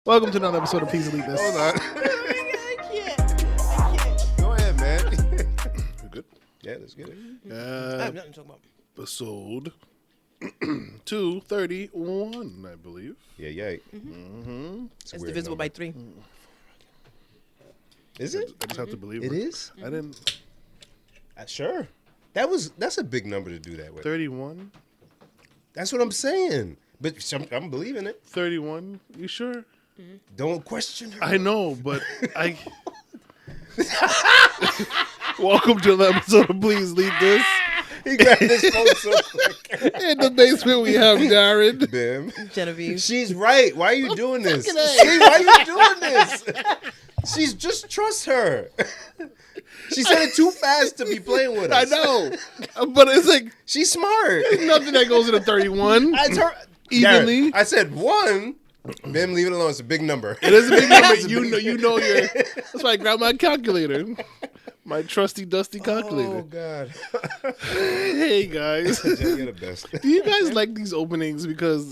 Welcome to another episode of Please Elite This. Hold on. I can't. Go ahead, man. You good? Yeah, let's get it. I have nothing to talk about. Episode 231, I believe. Yeah. It's divisible by 3. Is it? I just have to believe It her. is? I didn't. Sure. That's a big number to do that with. 31? That's what I'm saying. But I'm believing it. 31? You sure? Don't question her. I know, but I. Welcome to another episode of Please Leave This. He grabbed his phone so quick. In the basement, we have Darren. Bim. Genevieve. She's right. Why are you doing this? fucking A. See, why are you doing this? She's just trust her. She said it too fast to be playing with I us. know, but it's like She's smart. nothing that goes into 31. Evenly. Darren, I said 1. Bim, leave it alone. It's a big number. It is a big number. You know your. That's why I grabbed my calculator, my trusty dusty Oh calculator. God. Hey guys, You're the best. do you guys like these openings? Because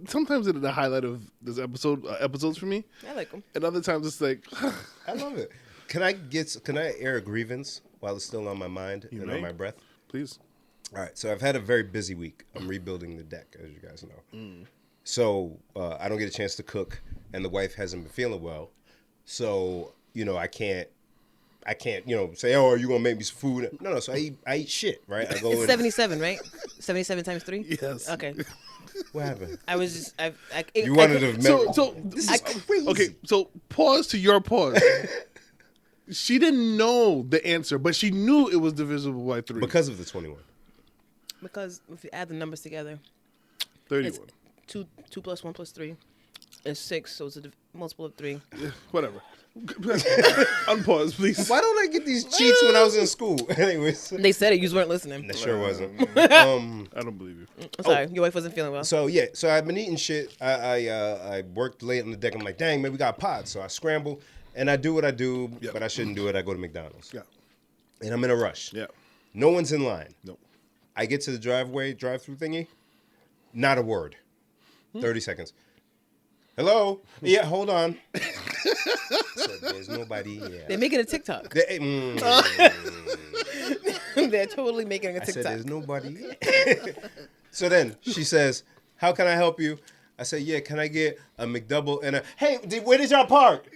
sometimes they're the highlight of this episodes for me, I like them. and other times it's like, I love it. Can I air a grievance while it's still on my mind and may. on my breath? please. All right. So I've had a very busy week. I'm rebuilding the deck, as you guys know. So I don't get a chance to cook, and the wife hasn't been feeling well. So I can't. Say, oh, are you gonna make me some food? No. So I eat shit, right? I go It's in. 77, right? 77 times 3? Yes. Okay. What happened? I was just... You wanted to. So This is crazy. okay. So pause to your pause. She didn't know the answer, but she knew it was divisible by 3. Because of the 21. Because if you add the numbers together, 31. it's 2 plus 1 plus 3 is 6, so it's a multiple of 3. Whatever. Unpause, please. Why don't I get these cheats when I was in school? Anyways, They said it, you just weren't listening. that sure wasn't. I don't believe you. I'm sorry, your wife wasn't feeling well. So I've been eating shit. I worked late on the deck. I'm like, dang, man, we got pods. So I scramble and I do what I do, Yep. but I shouldn't do it. I go to McDonald's. Yeah. And I'm in a rush. Yeah. No one's in line. No. I get to the drive-through thingy. Not a word. 30 seconds. Hello? Yeah, hold on. Said, there's nobody here. They're making a TikTok. They're totally making a I said, TikTok. there's nobody here. So then she says, how can I help you? I said, yeah, can I get a McDouble and a... Hey, where did y'all park?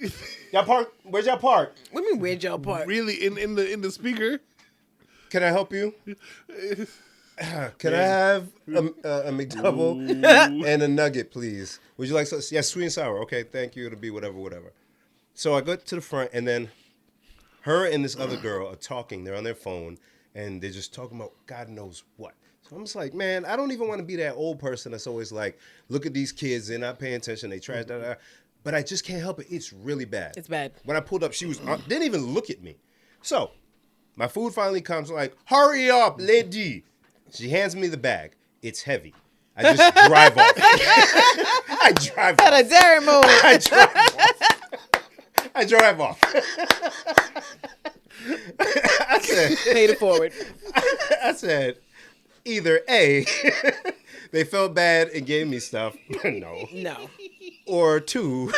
Y'all park? Where'd y'all park? What do you mean, where'd y'all park? Really, in the speaker. Can I help you? Can I have a McDouble and a nugget, please? Would you like so? Yeah, sweet and sour. Okay, thank you. It'll be whatever. So I go to the front, and then her and this other girl are talking. They're on their phone, and they're just talking about God knows what. So I'm just like, man, I don't even want to be that old person that's always like, look at these kids, they're not paying attention, they trash, but I just can't help it. It's really bad. It's bad. When I pulled up, she was didn't even look at me. So my food finally comes. Like, hurry up, lady. She hands me the bag. It's heavy. I just drive off. I drive Got off. a Darren mode. I drive off. I said, Paid it forward. I said, either A, they felt bad and gave me stuff. No. No. Or 2,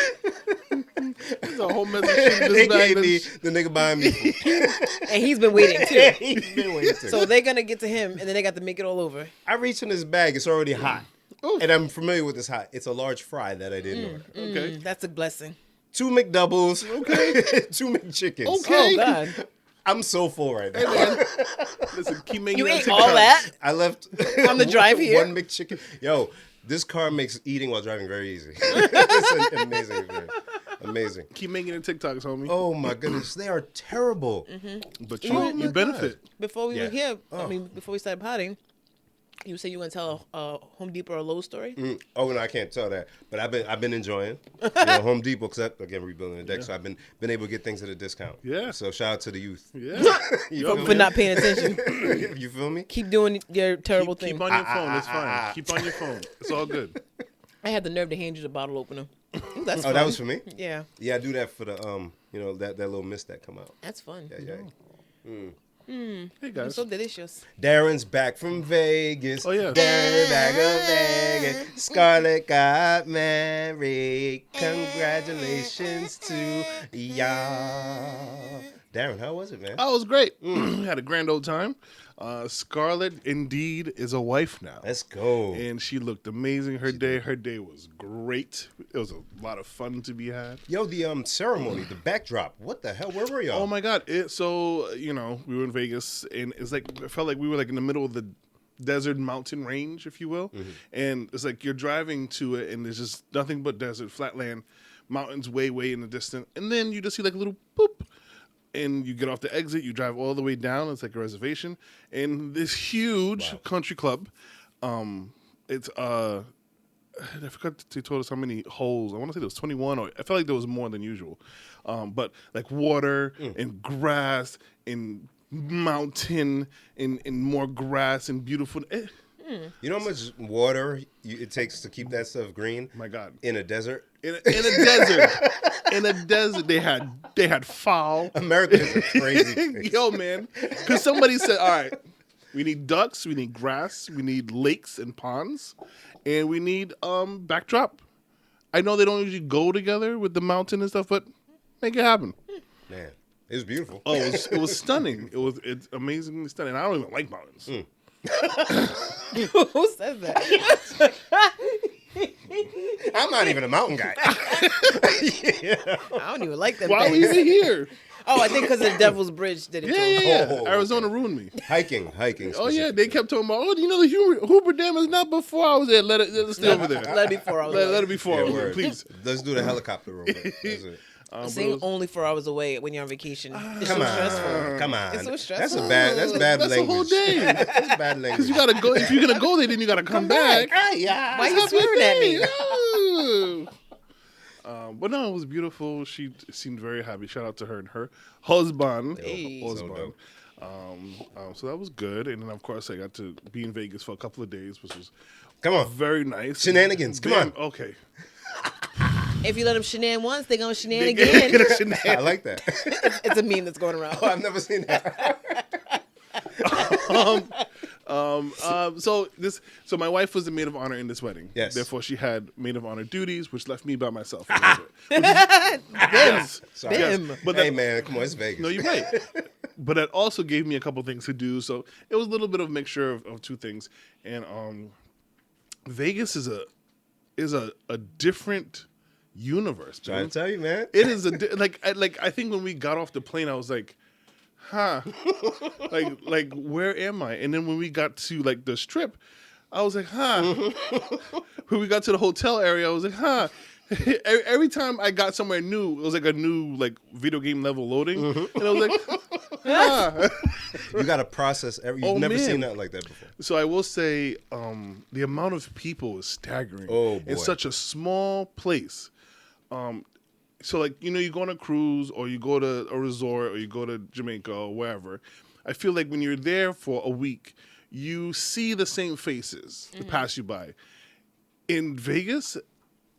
There's a whole mess of shit in they this bag. gave me the nigga buying me food. And he's been waiting too. He's been waiting. So they're gonna get to him, and then they got to make it all over. I reach in this bag. It's already hot. And I'm familiar with this hot. It's a large fry that I didn't order. Okay. That's a blessing. 2 McDoubles. Okay. 2 McChickens. Okay. Oh God. I'm so full right now. Hey, man. Listen, keep making You that ate TikTok. all that? I left On the drive here? 1 McChicken. Yo, this car makes eating while driving very easy. It's an amazing experience. Amazing. Keep making the TikToks, homie. Oh my goodness, they are terrible. But Oh you my benefit. Before we Yeah. were here, Oh. before we started potting, you said you were gonna tell a Home Depot or Lowe's story. Oh no, I can't tell that. But I've been enjoying Home Depot because again rebuilding the deck, so I've been able to get things at a discount. Yeah. So shout out to the youth. Yeah. You Yo, feel For me? not paying attention. You feel me? Keep doing your terrible thing. Keep on your phone. It's fine. Keep on your phone. It's all good. I had the nerve to hand you the bottle opener. Ooh, that's Oh, fun. that was for me. Yeah, Yeah, I do that for the that little mist that come out. that's fun. Yeah. Hey It's guys. so delicious. Darren's back from Vegas. Oh, yeah. Darren back from Vegas. Scarlett got married. Congratulations to y'all. Darren, how was it, man? Oh, it was great. Had a grand old time. Scarlett indeed is a wife now. Let's go. And she looked amazing. Her day was great. It was a lot of fun to be had. Yo, the ceremony, the backdrop. What the hell? Where were y'all? Oh my God! So we were in Vegas, and it's like it felt like we were like in the middle of the desert mountain range, if you will. And it's like you're driving to it, and there's just nothing but desert, flatland, mountains way in the distance, and then you just see like a little boop. And you get off the exit, you drive all the way down. It's like a reservation, and this huge country club. It's I forgot they told us how many holes. I want to say there was 21, or I felt like there was more than usual. But like water and grass and mountain and more grass and beautiful. You know how much water it takes to keep that stuff green? My God, In a desert? in a desert, in a desert, they had fowl. America is a crazy place. Yo, man, because somebody said, all right, we need ducks, we need grass, we need lakes and ponds, and we need backdrop. I know they don't usually go together with the mountain and stuff, but make it happen. Man, it was beautiful. Oh, it was stunning. It's amazingly stunning. I don't even like mountains. Who says that? I'm not even a mountain guy. I don't even like them Why are we things. even here? Oh, I think because of the Devil's Bridge did it to him. Yeah. Oh. Arizona ruined me. Hiking. Oh yeah, they kept talking about. Oh, you know the Hoover Dam is not before I was there. Let it stay over there. Let it be 4 hours Let away. it be 4 Yeah, hours, word. please. Let's do the helicopter roll. That's it. But Sing it was- only 4 hours away when you're on vacation. It's Come so on, stressful. come on. It's so That's stressful. bad That's language. a whole day. That's bad language. Because you gotta go. If you're gonna go there, then you gotta come back. Why you swearing at me? No. But no, it was beautiful. She seemed very happy. Shout out to her and her husband. Hey. Husband. So that was good. And then, of course, I got to be in Vegas for a couple of days, which was Come on. very nice. Shenanigans. Come on. Okay. If you let them shenan once, they're going to shenan They again. get a shenan. I like that. It's a meme that's going around. Oh, I've never seen that. So my wife was the maid of honor in this wedding. Yes. Therefore, she had maid of honor duties, which left me by myself. A little bit. Yes. Sorry. Them. But Hey, that, man, come on. It's Vegas. no, you're right. But that also gave me a couple things to do. So it was a little bit of a mixture of two things. And Vegas is a different universe. Trying Man. to tell you, man. It is I think when we got off the plane, I was like, huh, like where am I? And then when we got to like the strip, I was like, huh. When we got to the hotel area, I was like, huh. Every time I got somewhere new, it was like a new like video game level loading, and I was like, huh. You got to process every. You've Oh, never man. seen nothing like that before. So I will say, the amount of people is staggering. Oh, boy. In such a small place. So like, you go on a cruise or you go to a resort or you go to Jamaica or wherever. I feel like when you're there for a week, you see the same faces that pass you by. In Vegas,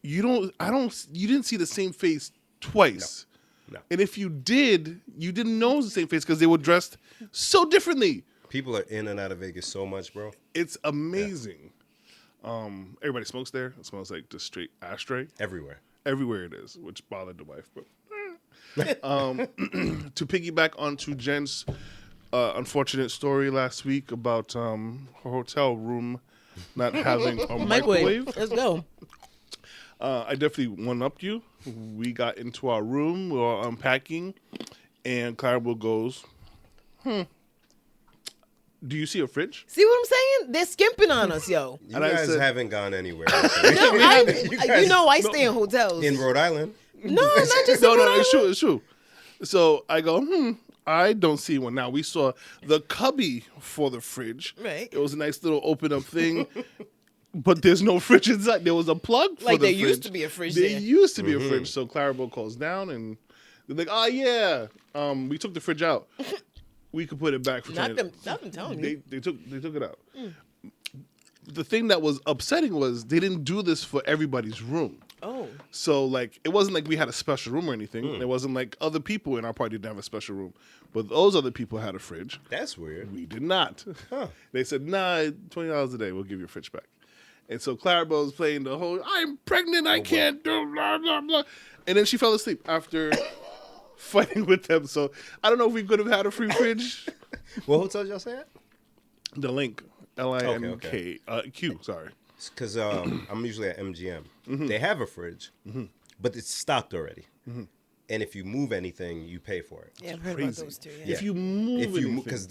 you didn't see the same face twice. No. And if you did, you didn't know it was the same face because they were dressed so differently. People are in and out of Vegas so much, bro. It's amazing. Everybody smokes there. It smells like just straight ashtray. Everywhere. Everywhere it is, which bothered the wife. But to piggyback onto Jen's unfortunate story last week about her hotel room not having a microwave. Let's go. I definitely one-upped you. We got into our room. We were unpacking, and Clarabelle goes, do you see a fridge? See what I'm saying? They're skimping on us, yo. You And I guys said- haven't gone anywhere. No, I stay in hotels. In Rhode Island. No, not just No, in Rhode it's Island. true. It's true. So I go, I don't see one. Now, we saw the cubby for the fridge. Right. It was a nice little open up thing. But there's no fridge inside. There was a plug for Like the there fridge. used to be a fridge There there. used to be a fridge. So Clarabelle calls down and they're like, oh, yeah, we took the fridge out. We could put it back for Not 20 them telling you. They took it out. The thing that was upsetting was they didn't do this for everybody's room. Oh. So like it wasn't like we had a special room or anything. It wasn't like other people in our party didn't have a special room, but those other people had a fridge. That's weird. We did not. Huh. They said, "Nah, $20 a day. We'll give you a fridge back." And so Clarabelle was playing the whole "I'm pregnant, I can't do blah blah blah," and then she fell asleep after fighting with them. So I don't know if we could have had a free fridge. What hotel y'all say at? The Link, LINK, Q. Sorry. Because I'm usually at MGM. They have a fridge, but it's stocked already. And if you move anything, you pay for it. Yeah, I've heard about those too. Yeah. If you move, Because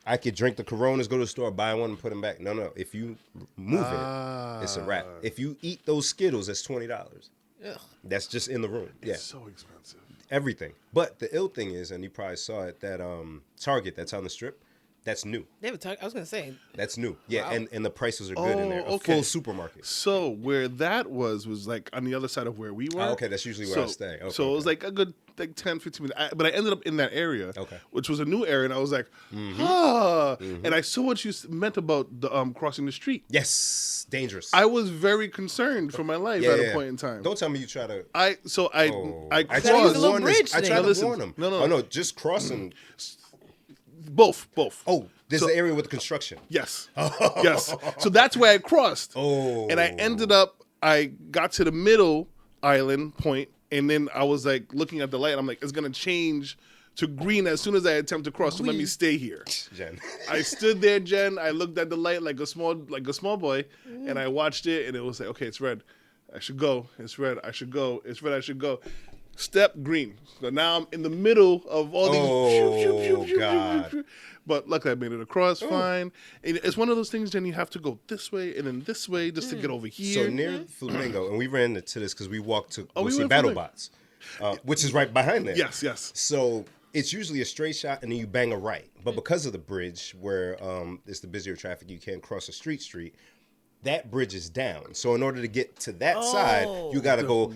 I could drink the Coronas, go to the store, buy one, and put them back. No. If you move it, it's a wrap. If you eat those Skittles, that's $20. Ugh. That's just in the room. Yeah, it's so expensive. everything. But the ill thing is, and you probably saw it, that Target that's on the Strip, that's new. They have a I was gonna say. That's new. Yeah, Wow. and the prices are good in there. A full supermarket. So where that was like on the other side of where we were. Oh, okay, that's usually where I stay. Okay, so it was like a good 10, 15 minutes. But I ended up in that area, which was a new area, and I was like, and I saw what you meant about the crossing the street. Yes, dangerous. I was very concerned for my life at a point in time. Don't tell me you try to. I I crossed. tried to little warn bridge I thing. tried Now to listen. warn them. No. Oh, no, just crossing. both. Oh, there's the area with construction. Yes. Yes. So that's where I crossed. Oh. And I got to the middle island point, and then I was like looking at the light, and I'm like, it's going to change to green as soon as I attempt to cross, so let me stay here. Jen. I stood there, Jen. I looked at the light like a small boy, and I watched it, and it was like, okay, it's red. I should go. It's red. I should go. It's red. I should go. Step green. So now I'm in the middle of all these. God. But luckily I made it across fine. And it's one of those things, Jen, you have to go this way and then this way just to get over here. So near Flamingo, and we ran into this because we walked to we see went Battle Flamingo. Bots, which is right behind there. Yes. So it's usually a straight shot, and then you bang a right. But because of the bridge, where it's the busier traffic, you can't cross a street. That bridge is down. So in order to get to that side, you got to go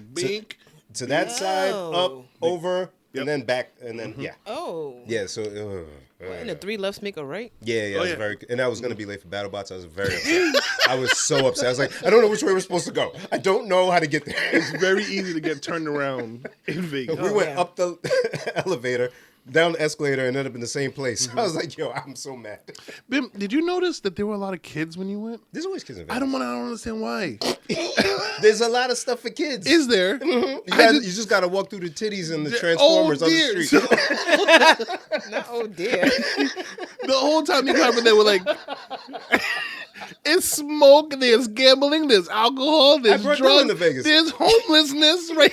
to that side, up, over, and then back, and then Oh. yeah. So And the 3 lefts make a right. yeah. I was very, and I was gonna be late for Battle Bots. I was very upset. I was so upset. I was like, I don't know which way we're supposed to go. I don't know how to get there. It's very easy to get turned around in Vegas. We went up the elevator, down the escalator, and ended up in the same place. I was like, yo, I'm so mad. Bim, did you notice that there were a lot of kids when you went? There's always kids in Vegas. I don't understand why. There's a lot of stuff for kids. Is there? You just got to walk through the titties and the Transformers on the street. No, oh dear. The whole time you come in, they were like, it's smoke, there's gambling, there's alcohol, there's brought them drugs, into Vegas. there's homelessness, right?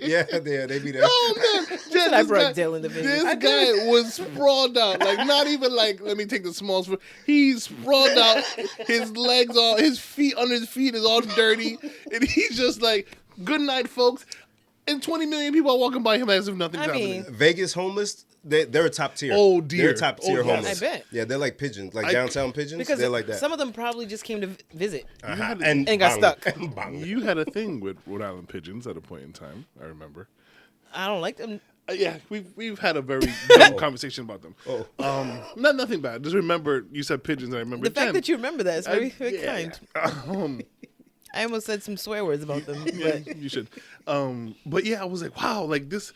Yeah, they be there. Oh man, Jen, I this brought guy- Dylan to Vegas. This guy was sprawled out, like not even like let me take the small. He's sprawled out, his legs all, his feet under his feet is all dirty, and he's just like, "Good night, folks." And 20 million people are walking by him as if nothing's happening. Vegas homeless, they're a top tier. Oh, dear. They're top tier Oh, yes. homeless. I bet. Yeah, they're like pigeons, like downtown pigeons. Because they're like that. some of them probably just came to visit. And got stuck. And bang. You had a thing with Rhode Island pigeons at a point in time. I remember. I don't like them. Yeah, we've had a very dumb conversation about them. Nothing bad. Just remember you said pigeons, and I remember The fact Jen. that you remember that is very, very yeah. kind. I almost said some swear words about them. But You should. But yeah, I was like, wow, like this.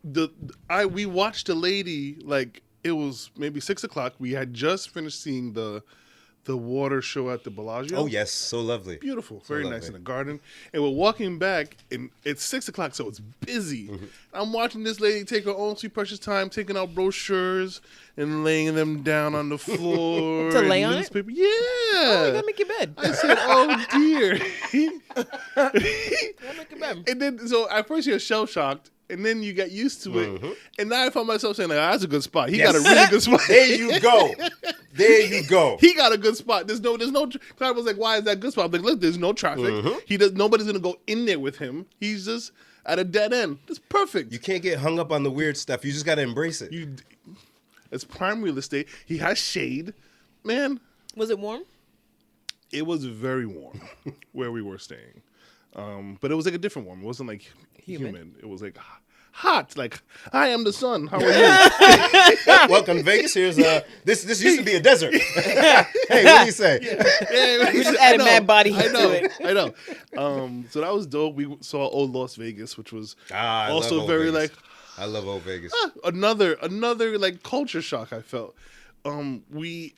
We watched a lady, like it was maybe 6:00. We had just finished seeing the water show at the Bellagio. Oh yes, so lovely. Beautiful, very nice lovely. in the garden. And we're walking back, and it's 6:00, so it's busy. I'm watching this lady take her own sweet precious time, taking out brochures and laying them down on the floor. To and lay on it? newspaper. Yeah. oh, you gotta make your bed. I said, oh dear. You gotta make your bed. And then, so at first you're shell shocked, and then you get used to it. And now I found myself saying, like, that's a good spot. He got a really good spot. There you go. There you go. He got a good spot. There's no. Clyde was like, why is that good spot? I'm like, look, there's no traffic. Nobody's gonna go in there with him. He's just at a dead end. It's perfect. You can't get hung up on the weird stuff. You just got to embrace it. It's prime real estate. He has shade. Man, Was it warm? it was very warm where we were staying. But it was like a different warm. It wasn't like humid. It was like hot. Like, I am the sun. How are you? Welcome to Vegas. Here's this used to be a desert. Hey, what do you say? Yeah, We just added mad body heat I know. to it. I know. So that was dope. We saw Old Las Vegas, which was I also love Old very Vegas. like I love Old Vegas. another like culture shock. I felt. We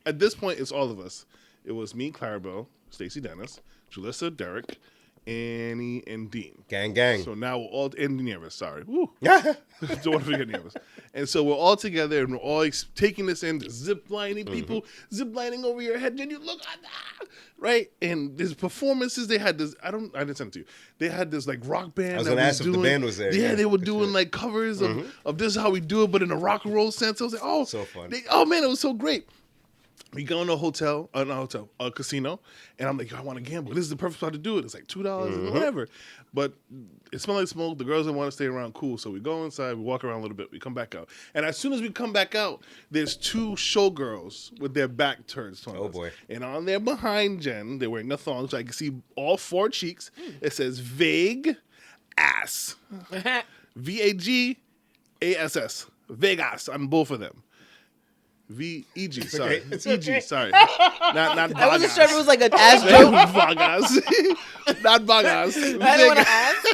at this point it's all of us. It was me, Clarabelle, Stacey Dennis, Julissa, Derek, Annie, and Dean. Gang. So now we're all and Nieves. Sorry, woo. Yeah. Don't want to forget Nieves. And so we're all together and we're all taking this in, zip lining people, zip lining over your head. And you look, right? And there's performances. They had this. I didn't send it to you. They had this like rock band. I was gonna ask if the band was there. Yeah, they were doing like covers of this is how we do it, but in a rock and roll sense. I was like, oh, So fun. Oh man, it was so great. We go in a casino, and I'm like, yo, I want to gamble. This is the perfect spot to do it. It's like $2 or whatever. But it smelled like smoke. The girls didn't want to stay around. Cool. So we go inside. We walk around a little bit. We come back out. And as soon as we come back out, there's 2 showgirls with their back turned towards us. Oh, boy. And on there behind Jen, they're wearing the thongs. So I can see all 4 cheeks. It says vague ass. VAGASS. Vegas on both of them. V-E-G, sorry. okay. It's E-G, okay. sorry. Not I wasn't Vagas. sure if it was like an ass joke. Vagas. Not Vagas. I didn't want to ask.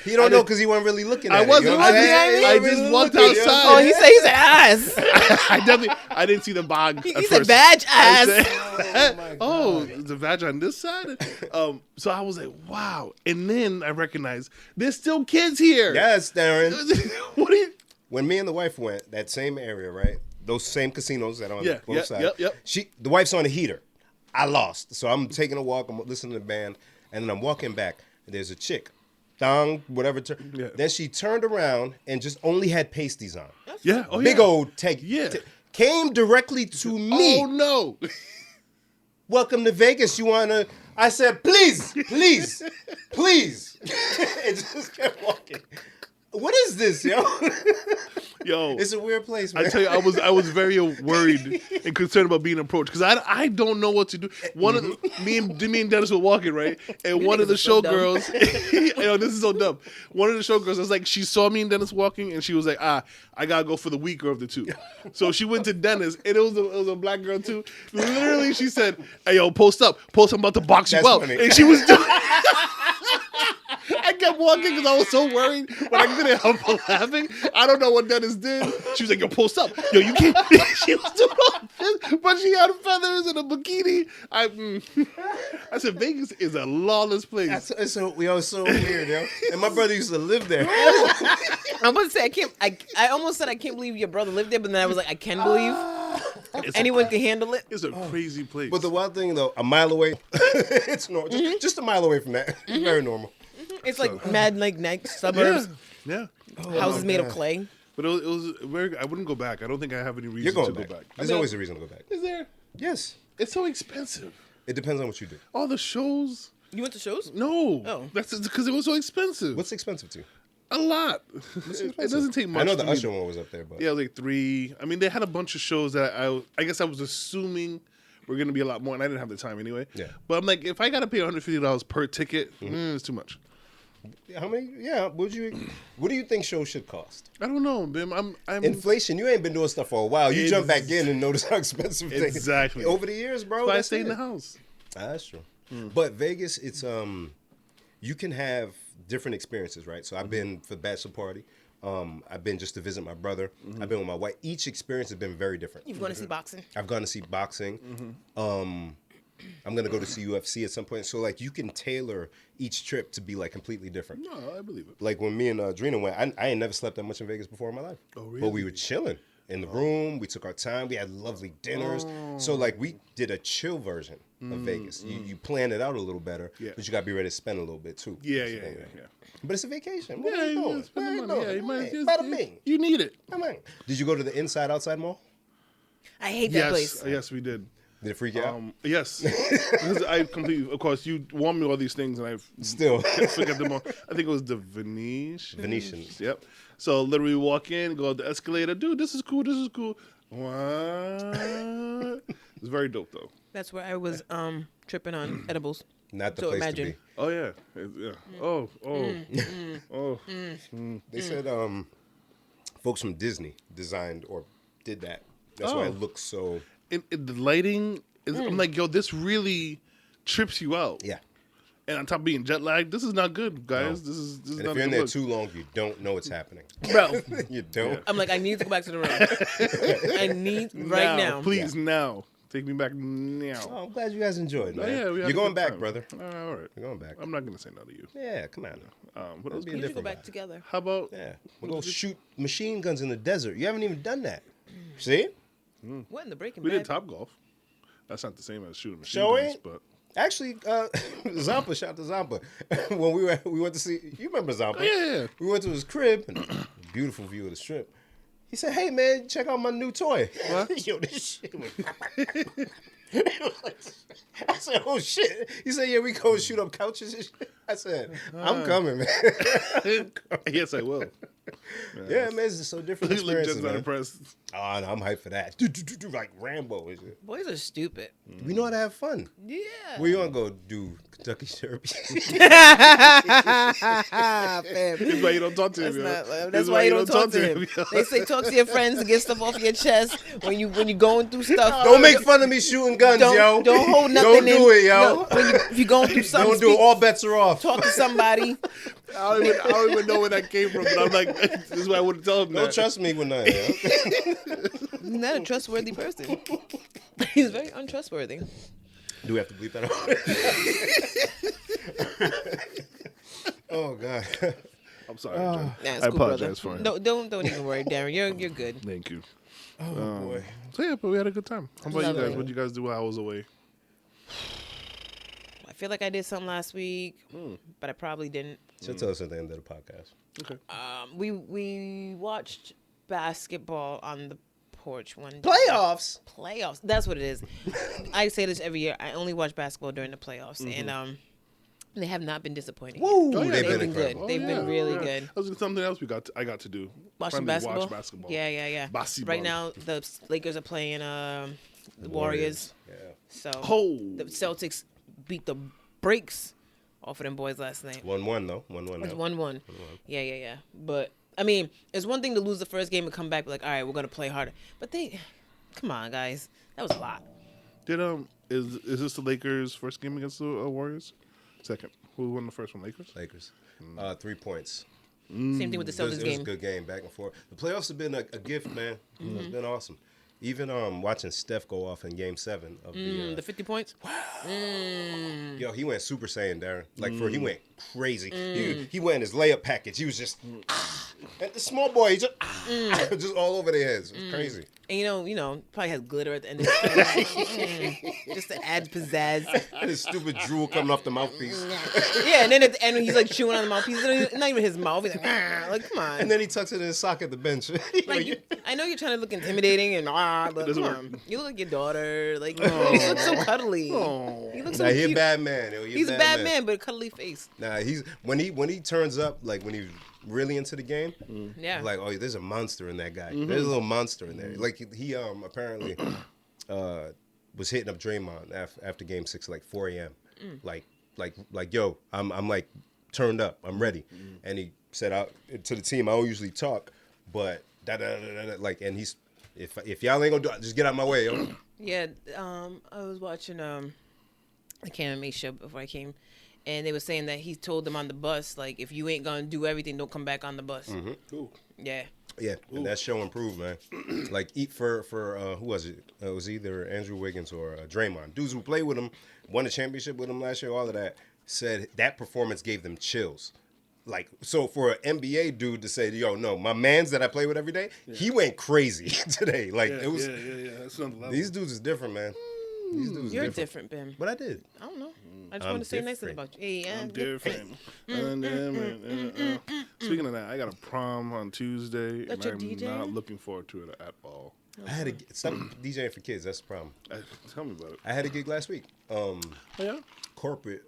He don't know because he wasn't really looking at I it. wasn't. You know what I'm I saying? just walked looking, you know? outside. Oh, he said ass. I didn't see the bog He at said first. badge I ass. said, my oh, the badge on this side? So I was like, wow. And then I recognized there's still kids here. Yes, Darren. What are you? When me and the wife went, that same area, right? Those same casinos that are on both Yep, sides. yep. The wife's on a heater. I lost. So I'm taking a walk. I'm listening to the band. And then I'm walking back. And there's a chick. Thong, whatever. Yeah. Then she turned around and just only had pasties on. Yeah. Oh, Big yeah. old take. Yeah. Came directly to me. Oh, no. Welcome to Vegas. You want to... I said, please. And just kept walking. What is this, yo? Yo. It's a weird place, man. I tell you, I was very worried and concerned about being approached because I don't know what to do. One of me and Dennis were walking, right, and one of the niggas are so dumb. showgirls, yo, this is so dumb. One of the showgirls was like, she saw me and Dennis walking, and she was like, I gotta go for the weaker of the 2. So she went to Dennis, and it was a black girl too. Literally, she said, "Hey, yo, post up, I'm about to box you That's out," funny. and she was doing. I kept walking because I was so worried, but I couldn't help from laughing. I don't know what Dennis did. She was like, yo, post up. Yo, you can't. She was doing all this, but she had feathers and a bikini. I said, Vegas is a lawless place. We are so weird, yo. And my brother used to live there. I'm about to say I almost said I can't believe your brother lived there, but then I was like, I can believe anyone can handle it. It's a crazy place. But the wild thing, though, a mile away, it's normal. Just a mile away from that. It's very normal. It's like mad like nice suburbs, yeah. houses made of clay. But it was very. I wouldn't go back. I don't think I have any reason You're going to back. go back. There's always a reason to go back. Is there? Yes. It's so expensive. It depends on what you do. All the shows. You went to shows? No. Oh. That's because it was so expensive. What's expensive to you? A lot. It doesn't take much. I know the for me. Usher one was up there, but Yeah, like 3. I mean, they had a bunch of shows that I guess I was assuming were going to be a lot more, and I didn't have the time anyway. Yeah. But I'm like, if I got to pay $150 per ticket, it's too much. how many? Yeah. What do you think shows should cost? I don't know, Bim. I'm Inflation. You ain't been doing stuff for a while. You jump back in and notice how expensive things. Exactly. Over the years, bro. That's why I that's stay in it. the house. That's true. But Vegas, it's you can have different experiences, right? So I've been for the bachelor party. I've been just to visit my brother. I've been with my wife. Each experience has been very different. You've gone to see boxing? I've gone to see boxing. I'm gonna go to see UFC at some point. So like you can tailor each trip to be like completely different. No, I believe it. Like when me and Drina went, I ain't never slept that much in Vegas before in my life. Oh, really? But we were chilling in the room. We took our time. We had lovely dinners. So like we did a chill version of Vegas. You plan it out a little better, Yeah. but you gotta be ready to spend a little bit too. Yeah. But it's a vacation. What Yeah, are you you doing? gotta spend the What are you money. Yeah, doing? you might Hey, just, bada bing. you need it. Come on. Did you go to the inside outside mall? I hate that place. Yes, we did. Did it freak you out? Yes, because I completely. Of course, you warned me all these things, and I Still. forget them all. I think it was the Venetians. Yep. So literally walk in, go up the escalator. Dude, this is cool. This is cool. What? It's very dope though. That's where I was tripping on edibles. Not the So place imagine. to be. Oh yeah. Oh. They said folks from Disney designed or did that. That's why it looks so. The lighting is. I'm like, yo, this really trips you out. Yeah. And on top of being jet lagged, this is not good, guys. No. This is And not if you're in good there look. too long, you don't know what's happening. Bro, You don't. I'm like, I need to go back to the room. I need right now. Please now. Take me back now. Oh, I'm glad you guys enjoyed, man. Yeah, we had You're a going good back, time. brother. All right. You're going back. I'm not gonna say no to you. Yeah, come on. What else? Be a We should go different back vibe. together. How about? Yeah, we'll go shoot machine guns in the desert. You haven't even done that. See? What in the Breaking We Bad? did Top Golf. That's not the same as shooting machine Shall guns, we? but Actually, Zampa, shout out to Zampa. When we went to see, you remember Zampa? yeah. We went to his crib, and beautiful view of the strip. He said, "Hey man, check out my new toy." What? Yo, this shit went. I said, "Oh shit!" He said, "Yeah, we go shoot up couches." And shit. I said, "I'm coming, man." yes, I will. Yeah, man, it's just so different Look, experiences, just not man. impressed. Oh, no, I'm hyped for that. Like Rambo and shit. Boys are stupid. We know how to have fun. Yeah. Where you want to go do Kentucky Derby? Fam. That's why you don't talk to him. That's why you don't talk to him. yo. They say talk to your friends to get stuff off your chest when you going through stuff. Don't make fun of me shooting guns, yo. Don't hold nothing Don't do in. it, yo. No, if you're going through something, Don't do it. All bets are off. talk to somebody. I don't even know where that came from, but I'm like, this is why I wouldn't tell him Don't that. trust me with nothing, yo. He's not a trustworthy person. He's very untrustworthy. Do we have to bleep that out? Oh, God. I'm sorry. Jen. Nah, it's I cool, apologize brother. for him. Don't even worry, Darren. You're good. Thank you. Oh, boy. So yeah, but we had a good time. How about you Lovely. guys? What did you guys do while I was away? I feel like I did something last week, but I probably didn't. She'll tell us at the end of the podcast. Okay. We watched basketball on the porch one day. Playoffs? Playoffs. That's what it is. I say this every year. I only watch basketball during the playoffs, and they have not been disappointing. Woo! Oh, yeah, They've They've been been good. incredible. They've been really good. That was something else I got to do. Watching Finally basketball? Watch basketball. Yeah. Basketball. Right now, the Lakers are playing the Warriors. Yeah. So Oh. the Celtics beat the brakes off of them boys last night. 1-1, though. 1-1 It's now. 1-1. Yeah. But I mean, it's one thing to lose the first game and come back like, all right, we're gonna play harder. But come on, guys, that was a lot. Did is this the Lakers' first game against the Warriors? Second. Who won the first one? Lakers. Lakers. 3 points. Same thing with the It was Celtics a game. good game, back and forth. The playoffs have been a gift, man. It's been awesome. Even watching Steph go off in Game 7 of The 50 points. Yo, he went Super Saiyan, Darren. Like he went crazy. He went in his layup package. He was just and the small boy, he just just all over their heads. It was crazy. And you know, probably has glitter at the end of it. Just to add pizzazz. And his stupid drool coming off the mouthpiece. Yeah, and then at the end when he's like chewing on the mouthpiece, it's not even his mouth. He's like come on. And then he tucks it in his sock at the bench. Like I know you're trying to look intimidating and but doesn't come work. on. You look like your daughter. Like you look so cuddly. Oh. You look so Nah, he a cute. bad man. Yo. He's a bad man, but a cuddly face. Nah, he's when he turns up, like when he's really into the game, Yeah. like, oh, there's a monster in that guy. There's a little monster in there. Like he apparently was hitting up Draymond after Game 6 like 4 a.m. Like yo, I'm like turned up. I'm ready. And he said out to the team, I don't usually talk, but like, and he's if y'all ain't gonna do it, just get out of my way, yo. Yeah, I was watching the KMA show before I came, and they were saying that he told them on the bus, like, if you ain't gonna do everything, don't come back on the bus. Ooh. Yeah. Yeah, and that show improved, man. Like, eat for who was it? It was either Andrew Wiggins or Draymond. Dudes who played with him, won a championship with him last year, all of that, said that performance gave them chills. Like, so for an NBA dude to say, yo, no, my mans that I play with every day, he went crazy today. Like, it was, Yeah. That's another level. these dudes is different, man. These dudes You're is different. different, Ben. What I did. I don't know. I just I'm want to say nice things different. about you. Hey, I'm different. Speaking of that, I got a prom on Tuesday, That's and your I'm DJ? not looking forward to it at all. I had to stop DJing for kids. That's the problem. Tell me about it. I had a gig last week. Oh, yeah? Corporate.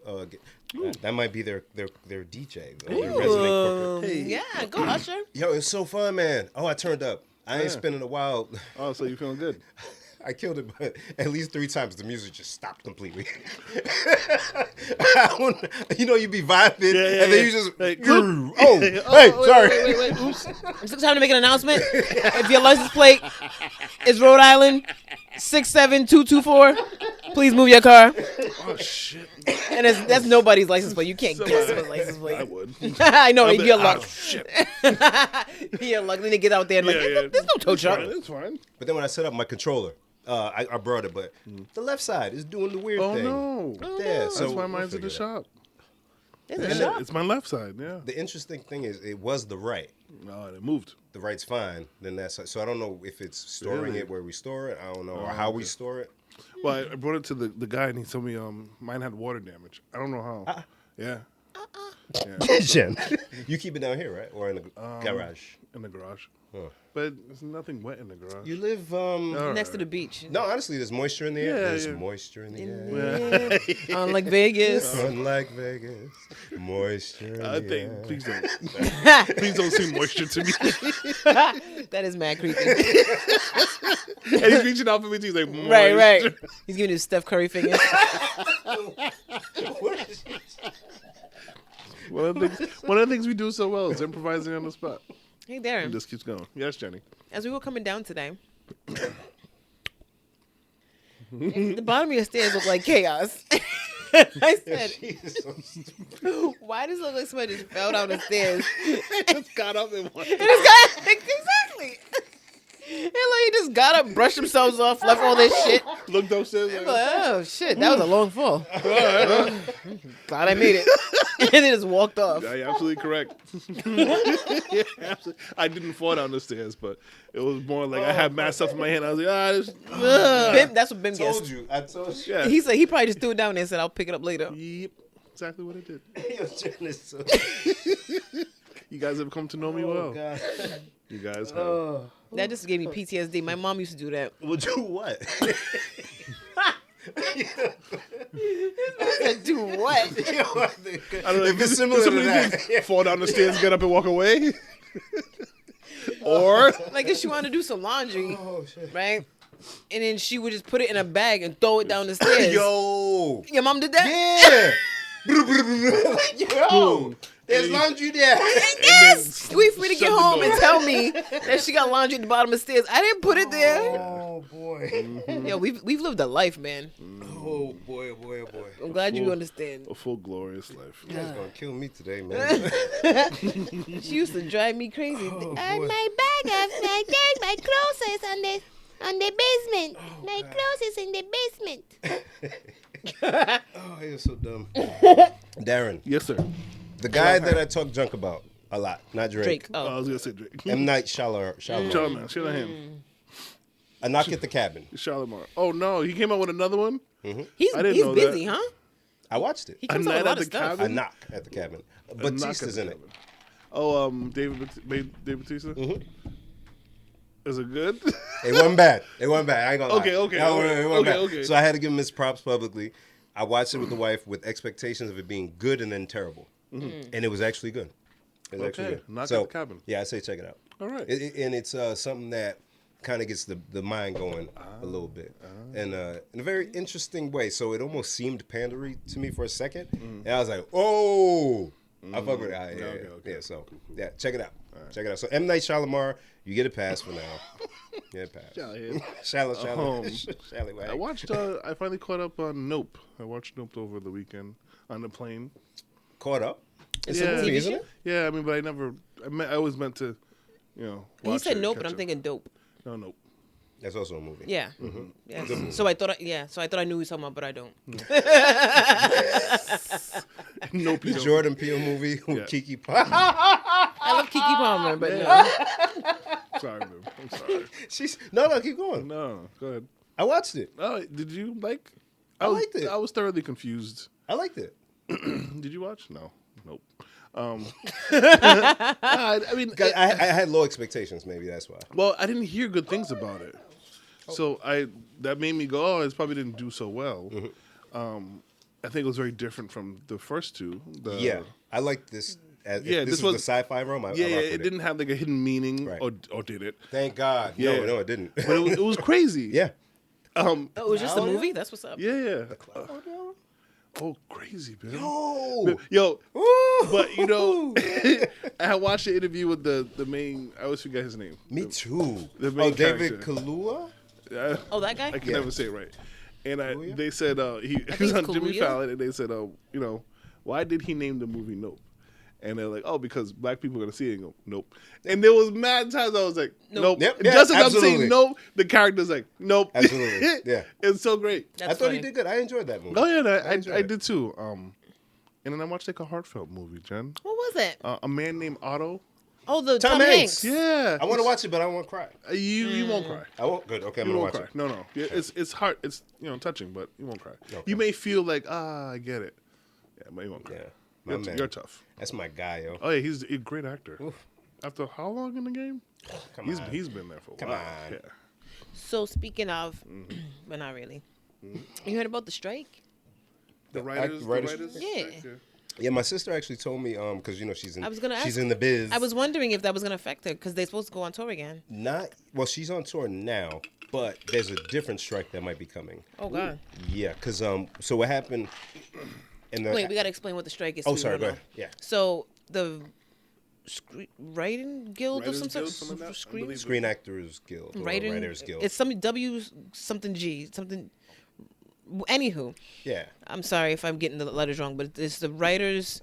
That might be their DJ. Their Ooh. resident corporate. Yeah, go Usher. Yo, it's so fun, man. Oh, I turned up. I ain't Yeah. spending a while. Oh, so you feeling good? I killed it, but at least 3 times the music just stopped completely. You be vibing, and then you just Like, sorry. Wait. Oops. It's time to make an announcement. If your license plate is Rhode Island 67224, please move your car. Oh shit! And that's nobody's license plate. You can't get someone's license plate. I would. I know. You're Oh, luck. shit. You're luck. Then they get out there and there's no tow truck. It's fine. But then when I set up my controller, I brought it, but the left side is doing the weird Oh thing. no! Yeah, so That's why we'll mine's in the figure it out. shop. There's a shop. It's my left side. Yeah. The interesting thing is, it was the right. No, it moved. The right's fine. Then that's so I don't know if it's storing Really? it where we store it. I don't know or how we store it. Well, I brought it to the guy, and he told me mine had water damage. I don't know how. Yeah. Jen, you keep it down here, right, or in the garage? In the garage. Huh. But there's nothing wet in the garage. You live Next to the beach. No, honestly, there's moisture in the air. Yeah, There's yeah. moisture in the air. Unlike Vegas. Unlike Vegas, moisture in I the think. air. Please don't. Please don't see moisture to me. That is mad creepy. And he's reaching out for me. He's like, Right. moisture. He's giving you Steph Curry fingers. One of the things we do so well is improvising on the spot. Hey, It Darren. just keeps going. Yes, Jenny. As we were coming down today, the bottom of your stairs look like chaos. I said, why does it look like somebody just fell down the stairs? Just got up and went. Exactly. And like he just got up, brushed themselves off, left all this shit. Looked upstairs. I'm Like, like, oh shit, that was a long fall. Glad I made it. And then just walked off. yeah, you're absolutely correct. Yeah, absolutely. I didn't fall down the stairs, but it was more like I had mad stuff in my hand. I was like, this. Bim, that's what Bim I gets. told you. I told you. Yeah. He said he probably just threw it down there and said, I'll pick it up later. Yep. Exactly what I did. Yo, Jen is so... You guys have come to know me well. God. You guys have. That just gave me PTSD. My mom used to do that. Would you what? Do what? I don't know, If it's similar to that. fall down the stairs, get up and walk away. Or Like if she wanted to do some laundry, right? And then she would just put it in a bag and throw it down the stairs. Yo. Your mom did that? Yeah. Yo. There's laundry there. Yes. Wait for me to get shut the home door. and tell me that she got laundry at the bottom of the stairs. I didn't put it there. Oh boy. Yo, we've lived a life, man. Oh boy, oh boy, oh boy. I'm glad you understand. a full glorious life. You guys gonna kill me today, man. She used to drive me crazy. boy. My bag of my clothes is on the basement. My clothes is in the basement. Oh, you're so dumb. Darren, Yes, sir. the guy that I talk junk about a lot, not Drake. Drake. I Oh. was gonna say Drake. M. Night Shyamalan. Charlamagne. Shout out him. A Knock at the Cabin. Charlamagne. Oh no, he came out with another one. He's I didn't know busy, that. huh? I watched it. He comes out Night with a lot at of the stuff. A Knock at the Cabin. Batista's in it. Oh, David Bautista. Is it good? It wasn't bad. It wasn't bad. I ain't gonna lie. Okay. It wasn't bad. Okay. So I had to give him his props publicly. I watched it with the wife with expectations of it being good and then terrible. And it was actually good. It was actually Okay. good. Knock at so, the Cabin. Yeah, I say check it out. All right. And it's something that kind of gets the mind going a little bit. And in a very interesting way. So it almost seemed pandery to me for a second. And I was like, oh. I fuck with it. Okay. Yeah, so, yeah, check it out. Check it out. So M. Night Shyamalan, you get a pass for now. Get a pass. Shallow. I watched. I finally caught up on Nope. I watched Nope over the weekend on the plane. Caught up? It's Yeah. a movie, TV isn't show? it? Yeah, I mean, but I always meant to, He watch said it, nope, catch but I'm up. thinking dope. No, Nope. That's also a movie. Yeah. Yeah. So I thought I knew he was talking about, but I don't. Nope. The You don't. Jordan Peele movie with Yeah. Kiki Palmer. I love Kiki Palmer, but no. Sorry, man. I'm sorry. No, keep going. No, go ahead. I watched it. Oh, did you like? I liked it. I was thoroughly confused. I liked it. Did you watch? No. Nope. I mean, I had low expectations. Maybe that's why. well, I didn't hear good things about it, so that made me go, oh, it probably didn't do so well. I think it was very different from the first two. Yeah, I like this. This this was was- the sci-fi realm. I rock It with didn't have like a hidden meaning, Right. or did it? Thank God. Yeah. No, it didn't. But it was crazy. Yeah. Oh, it was just the movie? That's what's up. Yeah. Yo. Oh, crazy, man. Yo. Yo, Ooh. but you know, I had watched the interview with the main. I always forget his name. Me too. The main David character. Kaluuya? Oh, that guy? I can Yeah. never say it right. And Kaluuya? they said he think was on it's Jimmy Kaluuya. Fallon, and they said, you know, why did he name the movie Nope? And they're like, oh, because black people are gonna see it and go, nope. And there was mad times I was like, nope. Yep. And Yeah, just as I'm absolutely. saying nope, the character's like, nope. Absolutely. Yeah. It's so great. That's I thought funny. he did good. I enjoyed that movie. Oh yeah, I enjoyed I it. did too. And then I watched like a heartfelt movie, Jen. What was it? A Man Named Otto. Oh, the Tom Tom Hanks. Hanks. Yeah. I want to watch it, but I won't cry. You won't cry. I won't. Good. Okay, I'm You gonna won't watch cry. it. No. It's heart. It's touching, but you won't cry. Okay. You may feel like I get it. Yeah, but you won't cry. Yeah, my man. You're tough. That's my guy, yo. Oh yeah, he's a great actor. Oof. After how long in the game? Come He's on. been there for a Come while. on. Yeah. So speaking of, but not really. You heard about the strike? The writers. Yeah. Yeah, my sister actually told me because she's in. I was gonna she's ask- in the biz. I was wondering if that was gonna affect her because they're supposed to go on tour again. Not well. She's on tour now, but there's a different strike that might be coming. Oh God! Yeah, because so what happened? In the, Wait, we gotta explain what the strike is. Oh, so we sorry. don't Go know. ahead. Yeah. So the writing guild Writers or some Guild, sort something like that? I screen believe Screen Actors Guild. Or writing. Writers Guild. It's some W something G something. Anywho, yeah. I'm sorry if I'm getting the letters wrong, but it's the Writers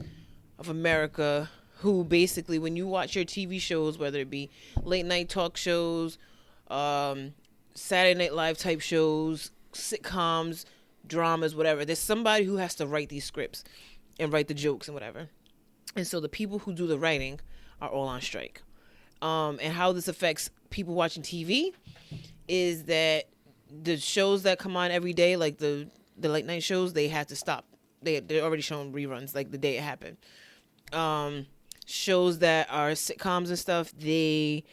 of America who basically, when you watch your TV shows, whether it be late night talk shows, Saturday Night Live type shows, sitcoms, dramas, whatever, there's somebody who has to write these scripts and write the jokes and whatever. And so the people who do the writing are all on strike. And how this affects people watching TV is that the shows that come on every day, like the late night shows, they have to stop. They're already showing reruns like the day it happened. Shows that are sitcoms and stuff, they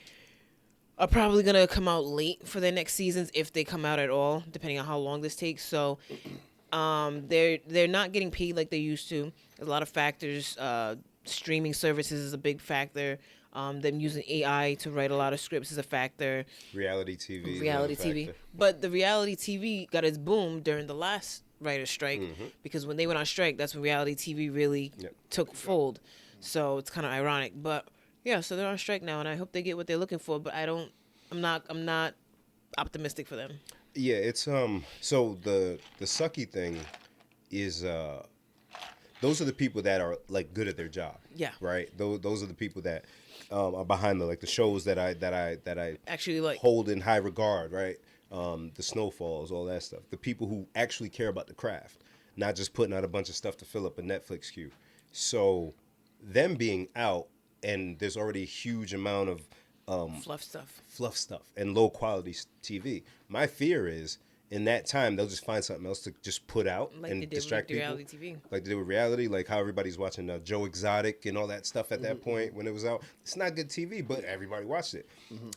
are probably gonna come out late for their next seasons if they come out at all, depending on how long this takes. So they're not getting paid like they used to. There's a lot of factors. Streaming services is a big factor. Them using AI to write a lot of scripts is a factor. Reality TV. is Reality another TV. factor. But the reality TV got its boom during the last writer's strike because when they went on strike, that's when reality TV really took fold. So it's kind of ironic. But yeah, so they're on strike now, and I hope they get what they're looking for. But I'm not optimistic for them. Yeah, it's so the sucky thing is those are the people that are like good at their job. Yeah. Right? Those are the people that are behind the shows that I Actually, like, hold in high regard, right? The Snowfalls, all that stuff. The people who actually care about the craft, not just putting out a bunch of stuff to fill up a Netflix queue. So them being out, and there's already a huge amount of fluff stuff. and low quality TV. My fear is in that time they'll just find something else to just put out Like and they did distract with people. reality TV. Like they did with reality, like how everybody's watching Joe Exotic and all that stuff at that point when it was out. It's not good TV, but everybody watched it.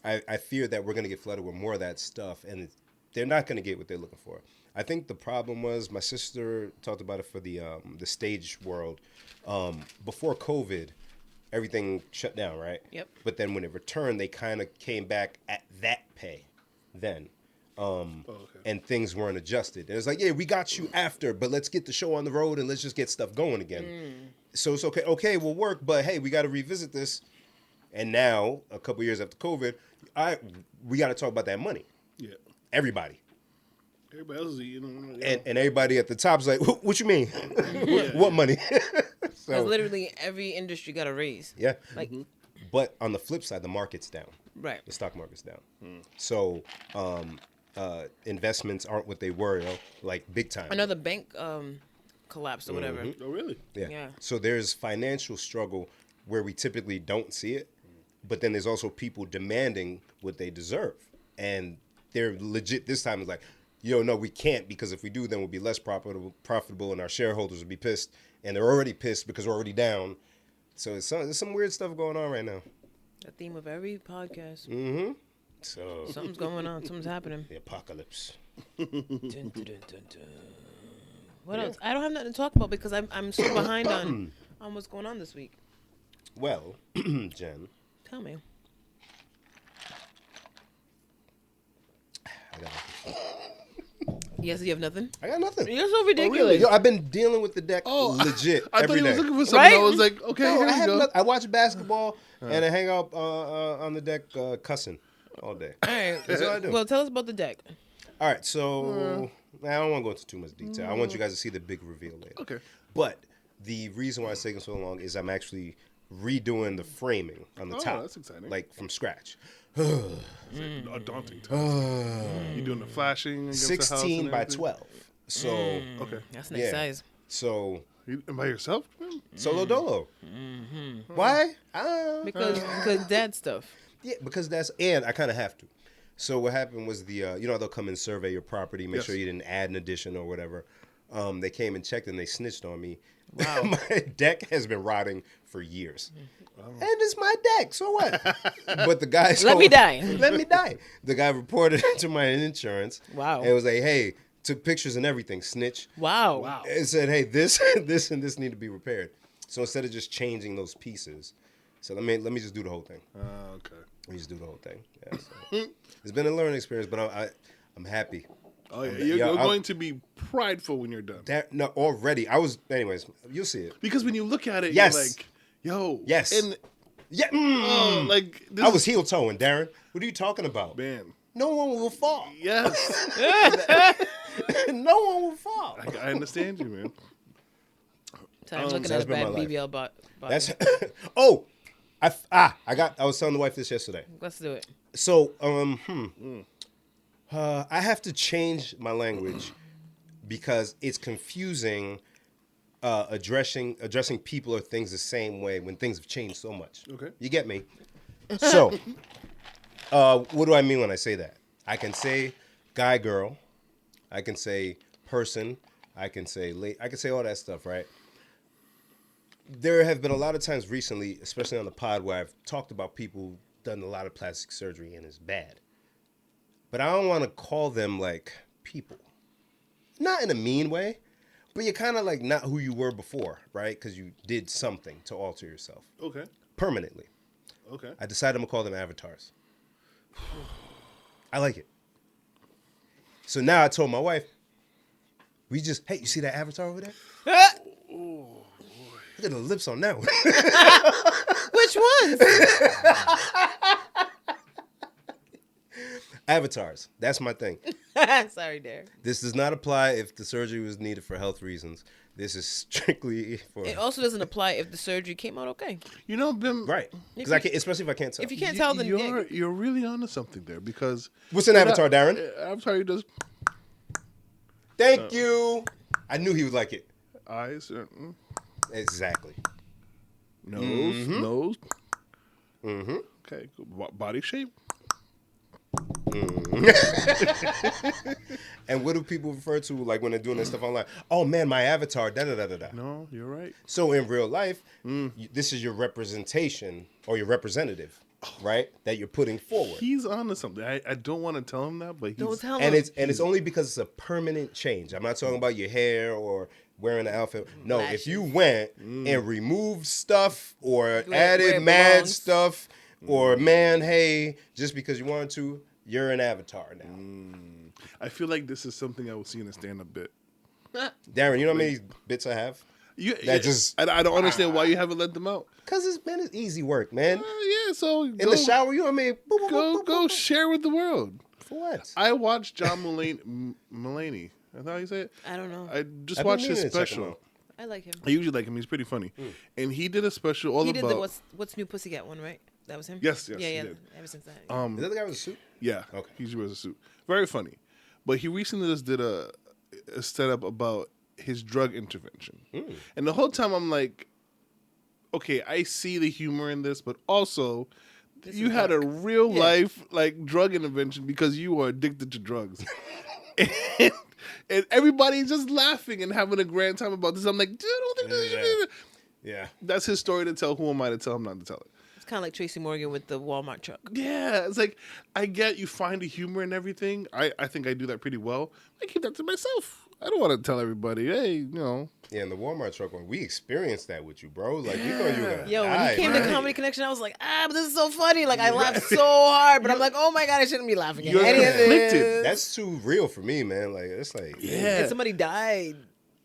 I fear that we're gonna get flooded with more of that stuff, and they're not gonna get what they're looking for. I think the problem was my sister talked about it for the stage world. Before COVID, everything shut down, right? Yep. But then when it returned, they kind of came back at that pay then. And things weren't adjusted. It was like, yeah, we got you after, but let's get the show on the road and let's just get stuff going again. So it's okay. Okay, we'll work, but hey, we got to revisit this. And now, a couple years after COVID, we got to talk about that money. Yeah. Everybody. Everybody else, you know. And everybody at the top's like, what you mean? What money? Because So, literally every industry got a raise. yeah. Like, But on the flip side, the market's down. right. The stock market's down. So investments aren't what they were, like big time. Another bank collapsed or whatever. Oh, really? Yeah. So there's financial struggle where we typically don't see it, but then there's also people demanding what they deserve. And they're legit this time is like, no, we can't, because if we do, then we'll be less profitable and our shareholders will be pissed. And they're already pissed because we're already down. So there's some weird stuff going on right now. The theme of every podcast. Mm-hmm. So Something's going on. Something's happening. the apocalypse. Dun, dun, dun, dun, dun. What else? I don't have nothing to talk about because I'm so behind on what's going on this week. Well, Jen, Tell me. I got Yes, you have nothing. I got nothing. You're so ridiculous. Yo, I've been dealing with the deck legit I thought every he was day. looking for something. Right? I was like, okay, No, here we go. I watch basketball and I hang out on the deck cussing all day. All right. That's what I do. Well, tell us about the deck. All right, so I don't want to go into too much detail. I want you guys to see the big reveal later. Okay. But the reason why it's taking so long is I'm actually redoing the framing on the top. That's exciting. Like from scratch. It's a daunting task. You doing the flashing against the house 16 and by everything? 12. So, Okay. That's a nice Yeah. size. so And by yourself? solo dolo. Why? Because dad stuff. Yeah, because and I kind of have to. So what happened was they'll come and survey your property, make sure you didn't add an addition or whatever. They came and checked and they snitched on me. Wow. My deck has been rotting for years. And it's my deck, so what? But the guy Let me die. Let me die. The guy reported it to my insurance. Wow. And it was like, hey, took pictures and everything, snitch. Wow. And said, hey, this and this need to be repaired. So instead of just changing those pieces, so let me just do the whole thing. Okay. We just do the whole thing. Yeah, so. It's been a learning experience, but I'm happy. Oh, yeah. You're going to be prideful when you're done. No, already. Anyways, you'll see it. Because when you look at it, Yes. you're like, yo. Yes. And, Yeah. like, this I was heel toeing, Darren. What are you talking about? Man. No one will fall. Yes. No one will fall. I understand you, man. So I'm looking that's at a been bad my life. BBL bot. That's I was telling the wife this yesterday. Let's do it. So, I have to change my language because it's confusing addressing people or things the same way when things have changed so much. Okay. You get me? So, what do I mean when I say that? I can say guy, girl. I can say person. I can say I can say all that stuff, right? There have been a lot of times recently, especially on the pod, where I've talked about people who've done a lot of plastic surgery and it's bad. But I don't want to call them like people. Not in a mean way, but you're kind of like not who you were before, right? Because you did something to alter yourself. Okay. Permanently. Okay. I decided I'm going to call them avatars. I like it. So now I told my wife, hey, you see that avatar over there? Look at the lips on that one. Which ones? Avatars. That's my thing. Sorry, Darren. This does not apply if the surgery was needed for health reasons. This is strictly for... It also doesn't apply if the surgery came out okay. You know, Bim. Right. Because I can't, especially if I can't tell. If you can't tell, then You're really onto something there because... What's an avatar, Darren? Avatar does Thank you. I knew he would like it. eyes, Exactly. nose. Okay, body shape. And what do people refer to like when they're doing this stuff online? Oh man, my avatar, da-da-da-da-da. No, you're right. So in real life, this is your representation or your representative, right? That you're putting forward. He's onto something. I don't want to tell him that, but he's... Don't tell And him. it's only because it's a permanent change. I'm not talking about your hair or wearing an outfit. No, if you went and removed stuff or where added it mad belongs. stuff or man, hey, just because you wanted to, you're an avatar now. I feel like this is something I would see in a stand-up bit. Darren, you know how many bits I have? I don't understand why you haven't let them out. Because it's easy work, man. Yeah, so In the shower, you know what I mean? Boop, boop, boop, boop, Go boop. share with the world. For what? I watched John Mulaney. That's how you say it? I don't know. I just I've been watched his meaning to check him special. out. I like him. I usually like him. He's pretty funny. And he did a special all He about... did the What's New Pussycat one, right? That was him? Yes, Yeah, he yeah. did. Ever since that. Is that the guy with the suit? Yeah. Okay. He usually wears a suit. Very funny. But he recently just did a setup about his drug intervention. And the whole time I'm like, okay, I see the humor in this, but also you is had a dark. real life like drug intervention because you were addicted to drugs. and everybody's just laughing and having a grand time about this. I'm like, dude, I don't think this should be... Yeah. That's his story to tell. Who am I to tell him not to tell it? It's kind of like Tracy Morgan with the Walmart truck. Yeah, it's like, I get you find the humor and everything. I think I do that pretty well. I keep that to myself. I don't want to tell everybody, hey, Yeah, in the Walmart truck one, we experienced that with you, bro. Like, we thought you were gonna Yo, when die, he came man. to Comedy Connection, I was like, but this is so funny. Like, I laughed so hard, but I'm like, oh my God, I shouldn't be laughing at You're any of conflicted. this. That's too real for me, man. Like, it's like, Yeah. And somebody died.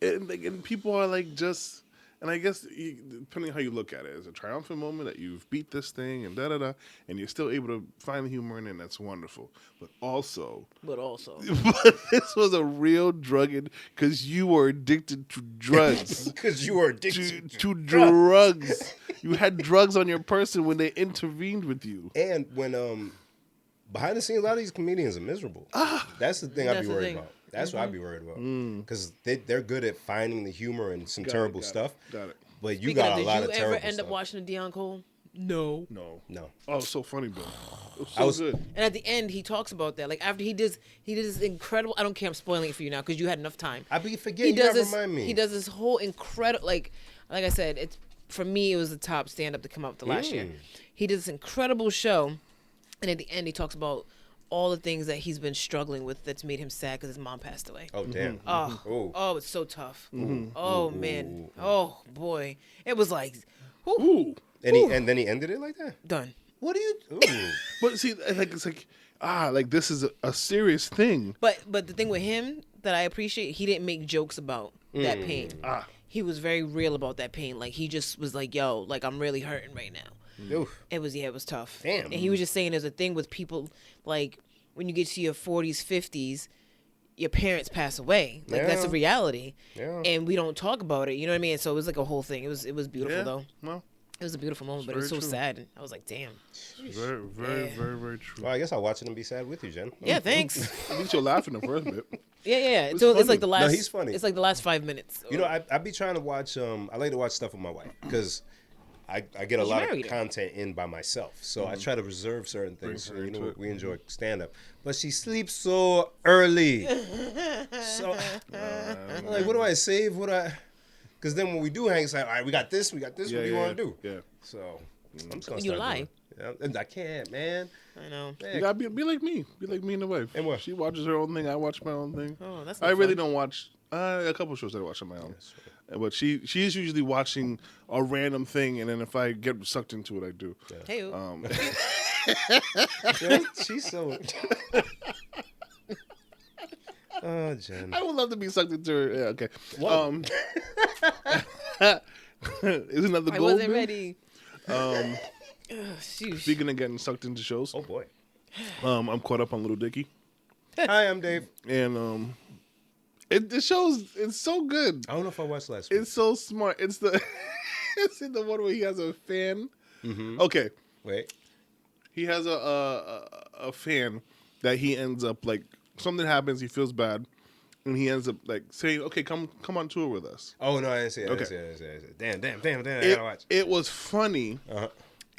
and people are like just, and I guess depending on how you look at it, it's a triumphant moment that you've beat this thing and da-da-da, and you're still able to find the humor in it, and that's wonderful. But also, this was a real drug because you were addicted to drugs. because you were addicted to drugs. You had drugs on your person when they intervened with you. And when behind the scenes, a lot of these comedians are miserable. That's the thing I'd be worried about. That's what I'd be worried about. Because they're good at finding the humor in some terrible stuff. Got it. But you Speaking got of, a lot of did you terrible ever end stuff. up watching a Deion Cole? No. No. No. Oh, it's so funny, bro. It was so good. And at the end, he talks about that. Like after he did this incredible. I don't care. I'm spoiling it for you now because you had enough time. I be forgetting. You gotta remind me. He does this whole incredible. Like I said, it's for me. It was the top stand up to come out the last year. He did this incredible show, and at the end, he talks about all the things that he's been struggling with that's made him sad because his mom passed away. Oh damn. Oh, it's so tough. Oh man. Oh boy. It was like, whew, Ooh. And then he ended it like that. done. What do you? But see, it's like this is a serious thing. But the thing with him that I appreciate, he didn't make jokes about that pain. He was very real about that pain. Like he just was like, yo, like I'm really hurting right now. Oof. It was tough. Damn. And he was just saying there's a thing with people, like when you get to your 40s, 50s, your parents pass away. Like that's a reality. Yeah. And we don't talk about it. You know what I mean? So it was like a whole thing. It was beautiful Yeah. though. Well, It was a beautiful moment, but it was so very true. sad. And I was like, damn. very, very, very, very true. Well, I guess I'll watch it and be sad with you, Jen. Yeah, thanks. At least you'll laugh in the first bit. Yeah. So it's like the last. No, he's funny. It's like the last 5 minutes. You know, I be trying to watch. I like to watch stuff with my wife because I get a lot of married her. content in by myself. So I try to reserve certain things. her into it. We enjoy stand up, but she sleeps so early. So I'm like, what do I save? Because then when we do hang, it's like, all right, we got this. What do you want to do? Yeah. So I'm just gonna You start lie. doing it. Yeah, I can't, man. I know. You gotta be like me. Be like me and the wife. And what? She watches her own thing. I watch my own thing. Oh, that's I not really fun. don't watch a couple shows that I watch on my own. But she's usually watching a random thing, and then if I get sucked into it, I do. Hey, Jen, she's so. Oh, Jen. I would love to be sucked into her. Yeah, okay. Whoa. Isn't that the I goal? wasn't man? ready. Sheesh. Speaking of getting sucked into shows, Oh boy. I'm caught up on Little Dicky, Hi, I'm Dave. and the show's it's so good. I don't know if I watched last week. It's so smart. It's the it's in the one where he has a fan. Okay, Wait. he has a fan that he ends up like something happens. He feels bad, and he ends up like saying, "Okay, come on tour with us." Oh no, I didn't see it. I Okay. didn't see it. Damn. I gotta watch. It was funny, Uh-huh.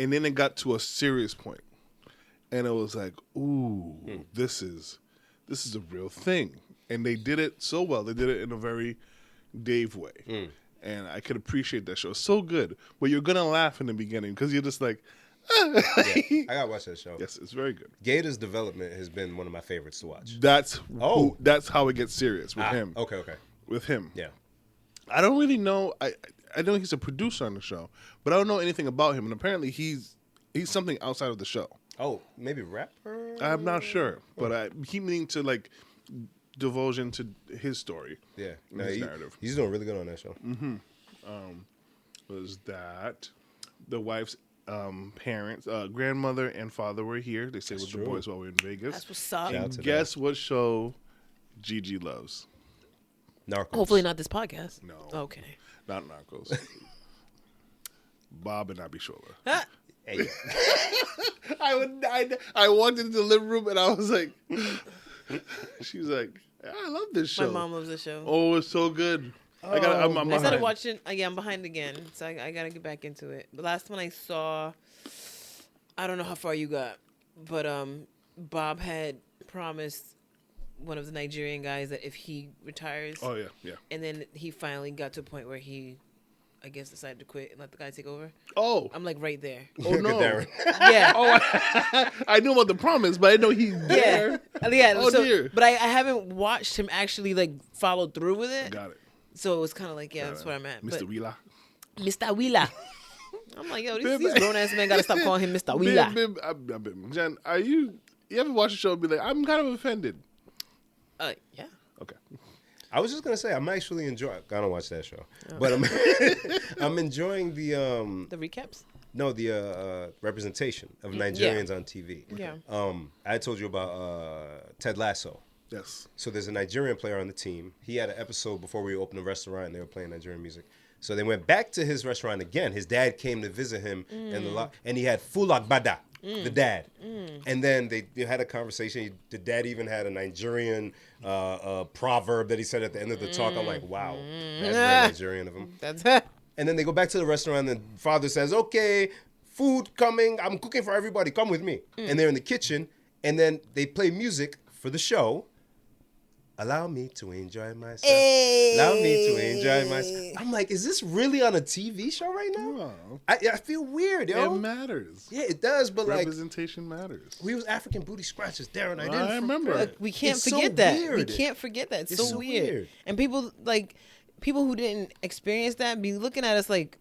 and then it got to a serious point, and it was like, "Ooh, this is a real thing." And they did it so well. They did it in a very Dave way, and I could appreciate that show. It's so good, but you're gonna laugh in the beginning because you're just like, Yeah, I gotta watch that show. "Yes, it's very good." Gator's development has been one of my favorites to watch. That's Oh. that's how it gets serious with him. Okay. With him, Yeah. I don't really know. I know he's a producer on the show, but I don't know anything about him. And apparently, he's something outside of the show. Oh, maybe rapper. I'm not sure, but I keep meaning to like divulge into his story. Yeah. His narrative. He's doing really good on that show. Was that the wife's parents, grandmother and father were here. They stayed with the true. boys while we were in Vegas. That's what's up. Shout out And to guess what show Gigi loves? Narcos. Hopefully not this podcast. No. Okay. Not Narcos. Bob and Abishola. Hey, I walked into the living room and I was like, she was like, I love this show. My mom loves the show. Oh, it's so good. I'm I started behind. watching. Yeah, I'm behind again, so I gotta get back into it. The last one I saw, I don't know how far you got, but Bob had promised one of the Nigerian guys that if he retires, Oh yeah, yeah. and then he finally got to a point where he I guess, decided to quit and let the guy take over. Oh. I'm like right there. Oh, no. Darren. Yeah. Oh, I knew about the promise, but I didn't know he's there. Yeah. Oh, dear. But I haven't watched him actually like follow through with it. Got it. So it was kind of like, yeah, that's where I'm at. Mr. But Wheeler. Mr. Wheeler. I'm like, yo, these grown ass men gotta stop calling him Mr. Wheeler. Jen, you ever watch a show and be like, I'm kind of offended? Yeah. Okay. I was just gonna say I'm actually enjoying. I don't watch that show, but I'm enjoying the The recaps. No, the representation of Nigerians on TV. Yeah. I told you about Ted Lasso. Yes. So there's a Nigerian player on the team. He had an episode before we opened the restaurant and they were playing Nigerian music. So they went back to his restaurant again. His dad came to visit him and he had Fulak Bada, the dad. And then they had a conversation. The dad even had a Nigerian proverb that he said at the end of the talk. I'm like, wow, that's very Nigerian of him. That's it. And then they go back to the restaurant and the father says, okay, food coming. I'm cooking for everybody. Come with me. And they're in the kitchen. And then they play music for the show. Allow me to enjoy myself. Hey. Allow me to enjoy myself. I'm like, is this really on a TV show right now? No. I feel weird, yo. It matters. Yeah, it does, but like, Representation matters. we was African booty scratchers, Darren. I didn't. I remember. Look, we can't It's so forget that. weird. We can't forget that. It's, It's so, so weird. weird. And people who didn't experience that be looking at us like,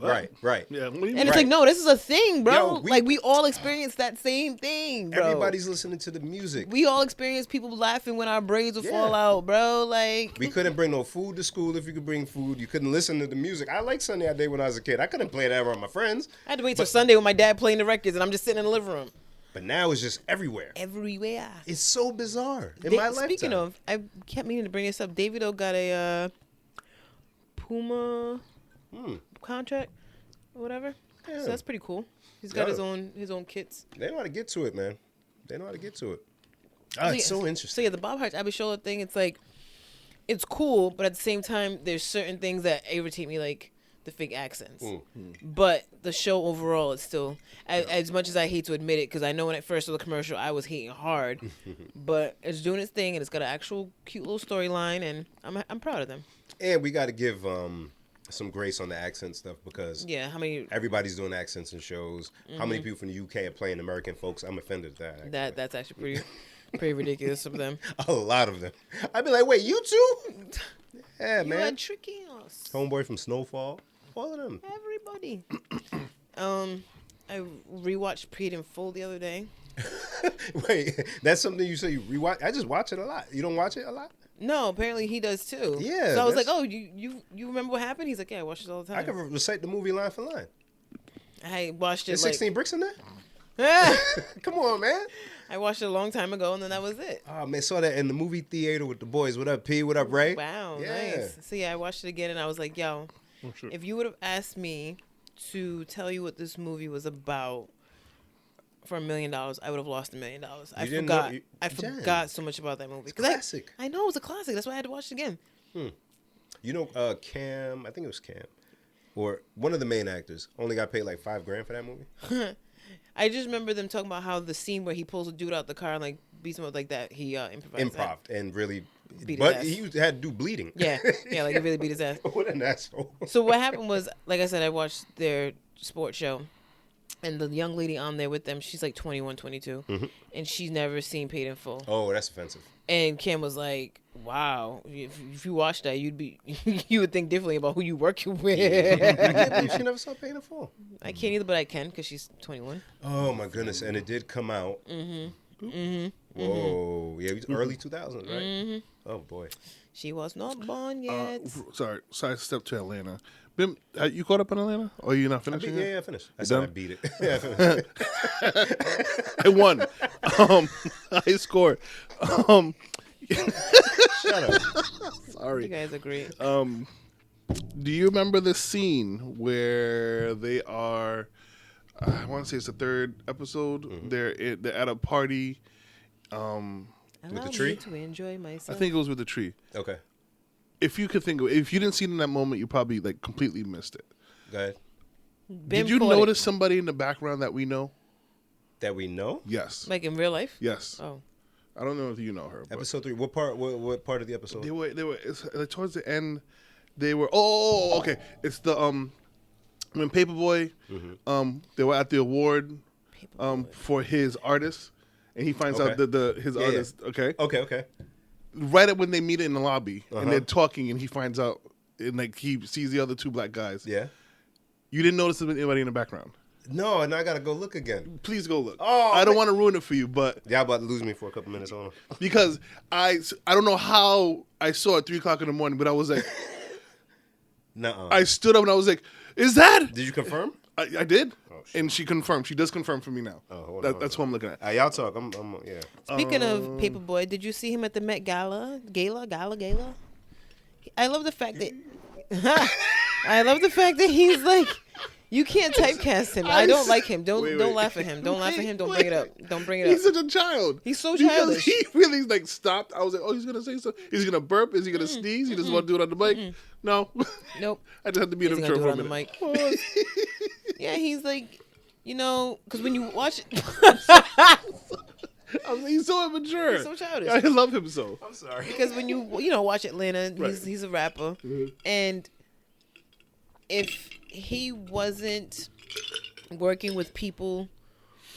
Right. Yeah. What do you mean? and it's like, no, this is a thing, bro. Yo, like we all experience that same thing, bro. Everybody's listening to the music. We all experience people laughing when our braids would fall Yeah. out, bro. Like We couldn't bring no food to school if you could bring food. You couldn't listen to the music. I liked Sunday Day when I was a kid. I couldn't play that around my friends. I had to wait till Sunday when my dad playing the records and I'm just sitting in the living room. But now it's just everywhere. Everywhere. It's so bizarre in my lifetime. Speaking of, I kept meaning to bring this up. Davido got a Puma contract or whatever. Yeah. So that's pretty cool. He's got Yeah. his own kits. They know how to get to it, man. They know how to get to it. So It's so interesting. So yeah, the Bob Hart Abishola thing, it's like, it's cool, but at the same time, there's certain things that irritate me, like the fake accents. But the show overall is still, as much as I hate to admit it, because I know when I first saw the commercial, I was hating hard. But it's doing its thing, and it's got an actual cute little storyline, and I'm proud of them. And we got to give some grace on the accent stuff because Yeah, how many? everybody's doing accents in shows. How many people from the UK are playing American folks? I'm offended at that. Actually. That's actually pretty ridiculous of them. A lot of them. I'd be like, wait, you too? Yeah, You man. are tricking us. Homeboy from Snowfall. All of them. Everybody. I rewatched Paid in Full the other day. Wait, that's something you say you rewatch? I just watch it a lot. You don't watch it a lot? No, apparently he does too. Yeah, So I was like, that's- oh, you remember what happened? He's like, yeah, I watch it all the I time. can recite the movie line for line. I watched it There's 16 bricks in there? like, Come on, man. I watched it a long time ago, and then that was it. Oh, man, saw that in the movie theater with the boys. What up, P? What up, Ray? Wow, Yeah. nice. So yeah, I watched it again, and I was like, yo, sure. if you would have asked me to tell you what this movie was about for $1 million, I would have lost $1 million. I You didn't know- forgot. you- I Jen. forgot so much about that movie. It's classic. I know it was a classic. That's why I had to watch it again. You know, Cam, I think it was Cam, or one of the main actors, only got paid like $5,000 for that movie. I just remember them talking about how the scene where he pulls a dude out the car and like beats him up like that. He improvised. Improv and really, Beat his but ass. he had to do bleeding. Yeah, like he really beat his ass. What an asshole. So what happened was, like I said, I watched their sports show, and the young lady on there with them, she's like 21, 22, and she's never seen Paid in Full. Oh, that's offensive. And Kim was like, "Wow, if you watched that, you would think differently about who you working with." I can't believe she never saw Paid in Full. I can't either, but I can because she's 21. Oh my goodness, and it did come out. Whoa, yeah, it was early 2000s, right? Oh boy. She was not born yet. Sorry, step to Atlanta. Bim, you caught up in Atlanta? Or are you not finishing it? Yeah, I finished. I You said I done? beat it. Yeah, I finished. I won. I scored. Shut up. You Sorry. guys are great. Do you remember the scene where they are? I want to say it's the third episode. They're at a party. Allow the tree? me to enjoy I myself. think it was with the tree. Okay, If you could think of, if you didn't see it in that moment, you probably like completely missed it. go ahead. Bim Did you caught it. notice somebody in the background that we know? That we know. Yes. Like in real life? Yes. Oh. I don't know if you know her. But Episode 3. What part? What part of the episode? they were it's, like, towards the end. They were okay. It's the when Paperboy they were at the award for his artist, and he finds out that his artist. Yeah. Okay. Right when they meet in the lobby and they're talking, and he finds out, and like he sees the other two black guys. Yeah. You didn't notice anybody in the background. No, and I gotta go look again. Please go look. Oh, I don't want to ruin it for you, but y'all about to lose me for a couple minutes. Hold on. Because I don't know how I saw it 3:00 in the morning, but I was like, Nuh-uh. I stood up and I was like, "Is that?" Did you confirm? I did, shit. and she confirmed. She does confirm for me now. Oh, hold on. That's what I'm looking at. Y'all talk. I'm yeah. Speaking of Paperboy, did you see him at the Met Gala? I love the fact that I love the fact that he's like, you can't typecast him. I don't like him. Don't laugh at him. Don't laugh at him. Don't bring it up. Don't bring it up. He's such a child. He's so Because childish. he really like stopped. I was like, oh, he's gonna say something. He's gonna burp. Is he gonna sneeze? He just want to do it on the mic. No. Nope. I just had to be in He's the gonna chair do for it a on the minute. mic. Yeah, he's like, because when you watch it, He's so immature. He's so childish. I love him so. I'm sorry. because when you watch Atlanta, he's a rapper, and if he wasn't working with people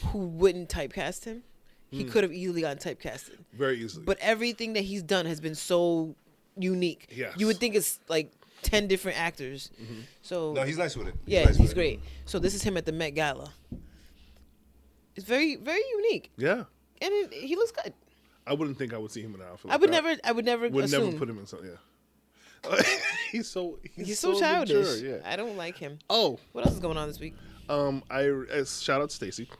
who wouldn't typecast him, he could have easily gotten typecasted. Very easily. But everything that he's done has been so unique. Yes. You would think it's like 10 different actors. So No, he's nice with it. he's great. So this is him at the Met Gala. It's very, very unique, Yeah. and he looks good. I wouldn't think I would see him in an outfit. I would never Would assume. never put him in something. Yeah. He's so childish. Mature, yeah. I don't like him. Oh, What else is going on this week? shout out to Stacy.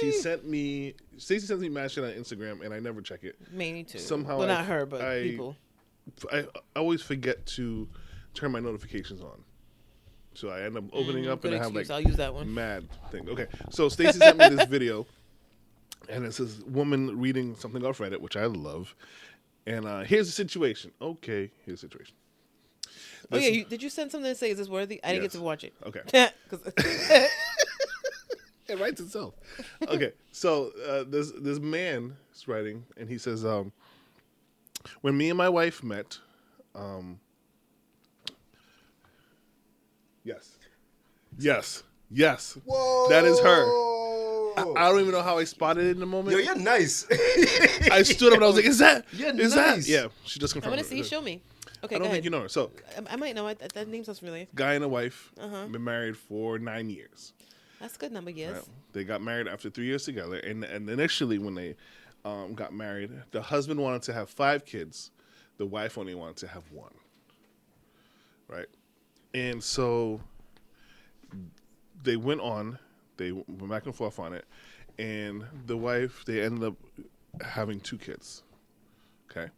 She sent me. Stacy sends me mad shit on Instagram, and I never check it. Me too. Somehow well, I- not her, but I- people. I always forget to turn my notifications on, so I end up opening up Good and I have excuse. like I'll use that one. mad thing. Okay, so Stacy sent me this video, and it's this woman reading something off Reddit, which I love. And here's the situation. Okay, here's the situation. Oh yeah, did you send something to say is this worthy? I didn't Yes. get to watch it. Okay. 'Cause- It writes itself. Okay, so this man is writing, and he says, when me and my wife met, yes, Whoa. that is her. I don't even know how I spotted it in the moment. Yo, you're nice. I stood up and I was like, "Is that? You're Is nice. that?" Yeah, she just I confirmed. want to see. Show me. Okay, I go don't ahead. think you know her. So, I might know it. That name sounds familiar. guy and a wife been married for 9 years. That's a good number, yes. Right. They got married after 3 years together, and initially when they got married, the husband wanted to have 5 kids, the wife only wanted to have 1. Right, and so they went back and forth on it, and the wife, they ended up having 2 kids. Okay,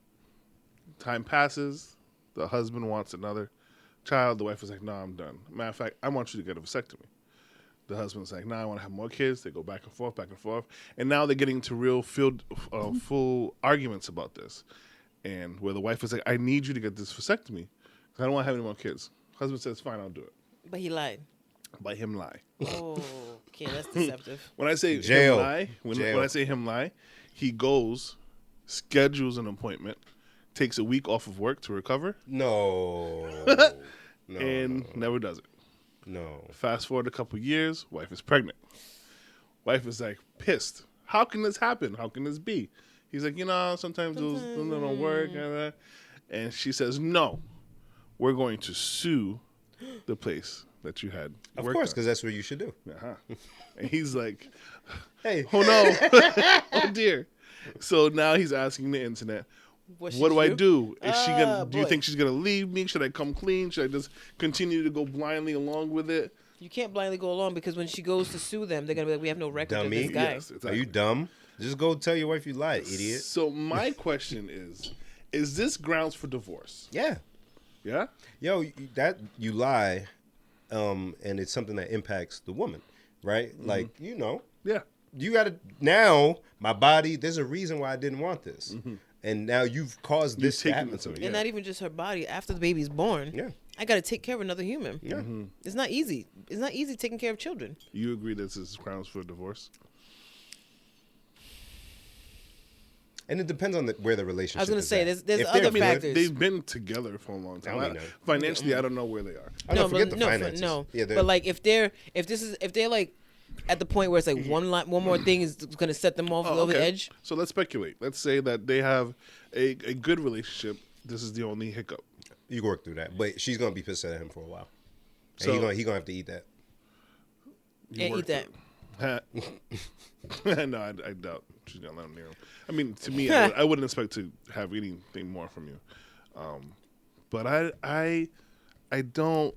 time passes, the husband wants another child, the wife is like, "No, I'm done. Matter of fact, I want you to get a vasectomy." The husband's like, "No, I want to have more kids." They go back and forth, and now they're getting into real full arguments about this, and where the wife is like, "I need you to get this vasectomy because I don't want to have any more kids." Husband says, "Fine, I'll do it." But he lied. By him lie. Oh, okay, that's deceptive. When I say Jail. him lie, when I say him lie, he goes, schedules an appointment, takes a week off of work to recover, No. and never does it. No. Fast forward a couple years, wife is pregnant. Wife is like pissed. How can this happen? How can this be? He's like, sometimes those don't work. And she says, "No, we're going to sue the place that you had Of worked course, at." because that's what you should do. Uh-huh. And he's like, Hey. "Oh no, oh dear." So now he's asking the internet, What "What do I do? Is she gonna? Ah, Do you boy. think she's gonna leave me? Should I come clean? Should I just continue to go blindly along with it?" You can't blindly go along because when she goes to sue them, they're gonna be like, "We have no record of Dummy. this guy." Yes, Are exactly. you dumb? Just go tell your wife you lied, idiot. So my question is this grounds for divorce? Yeah. Yeah? Yo, that you lie, and it's something that impacts the woman, right? Like, Yeah. you got to, now, my body, there's a reason why I didn't want this. And now you've caused this to taken happen it to to me. And not even just her body. After the baby's born, Yeah. I got to take care of another human. Yeah. It's not easy. It's not easy taking care of children. You agree this is grounds for divorce? And it depends on where the relationship. I was gonna is say at. there's If other they're factors. They've been together for a long time. I don't know. Financially, I don't know where they are. I don't forget the no, finances. no. Yeah, But like if they're like at the point where it's like one more thing is gonna set them off over the edge. So let's speculate. Let's say that they have a good relationship. This is the only hiccup. you can work through that, but she's gonna be pissed at him for a while. And So he gonna have to eat that. Yeah, eat that. No, I doubt she's gonna let him near him. I mean, to me, I wouldn't expect to have anything more from you. But I don't.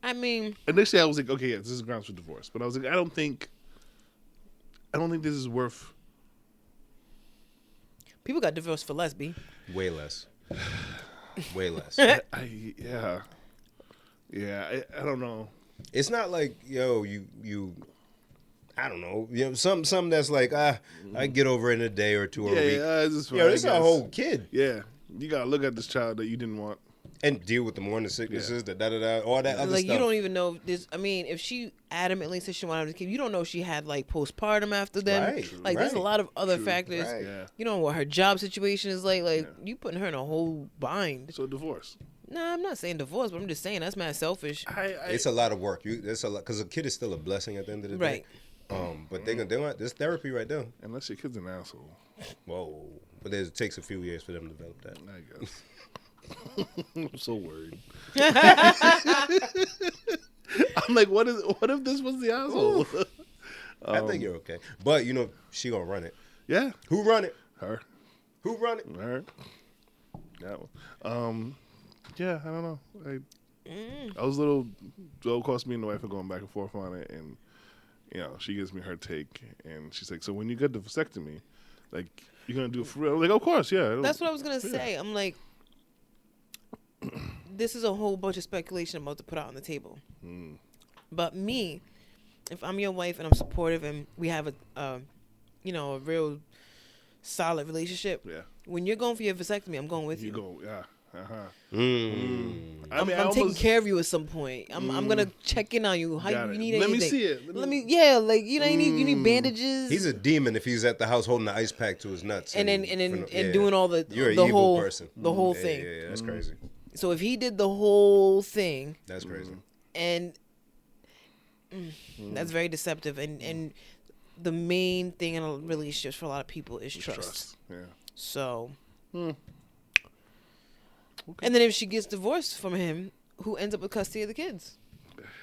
I mean, Initially, I was like, okay, yeah, this is grounds for divorce. But I was like, I don't think this is worth. people got divorced for less, B. Way less. Way less. Yeah, I don't know. It's not like, yo, you I don't know, something that's like, I get over it in a day or two or a week. Yeah, this is fine, Yo, this is I a guess. whole kid. Yeah, you gotta look at this child that you didn't want. And deal with the morning sicknesses, the da-da-da, all that other Like stuff. you don't even know if this. I mean, if she adamantly said she wanted to keep, you don't know if she had like postpartum after them. Right, Like there's a right. lot of other factors. Right. Yeah. You don't know what her job situation is like. Like you putting her in a whole bind. So divorce. Nah, I'm not saying divorce, but I'm just saying that's mad selfish. It's a lot of work. It's a lot because a kid is still a blessing at the end of the day. Right. But they want this therapy right now. Unless your kid's an asshole, Whoa. But it takes a few years for them to develop that. I guess. I'm so worried. I'm like, what if this was the asshole? I think you're okay. But she gonna run it. Yeah, Who run it? her. Who run it? Her. That one. Yeah, I don't know. I was a little. Of course, me and the wife are going back and forth on it, and she gives me her take, and she's like, "So when you get the vasectomy, like, you're gonna do it for real?" I'm like, "Of course, yeah." That's what I was gonna say. I'm like, this is a whole bunch of speculation I'm about to put out on the table. But me, if I'm your wife and I'm supportive and we have a real solid relationship. Yeah. When you're going for your vasectomy, I'm going with you. You go, yeah. I'm taking care of you at some point. I'm gonna check in on you. How Got you it. need Let anything? me see it. You need bandages. He's a demon if he's at the house holding the ice pack to his nuts. and doing all the You're an the evil whole person. the whole Yeah, thing. Yeah, that's crazy. So if he did the whole thing, That's crazy. and that's very deceptive, and the main thing in a relationship for a lot of people is trust. Yeah. So, and then if she gets divorced from him, who ends up with custody of the kids?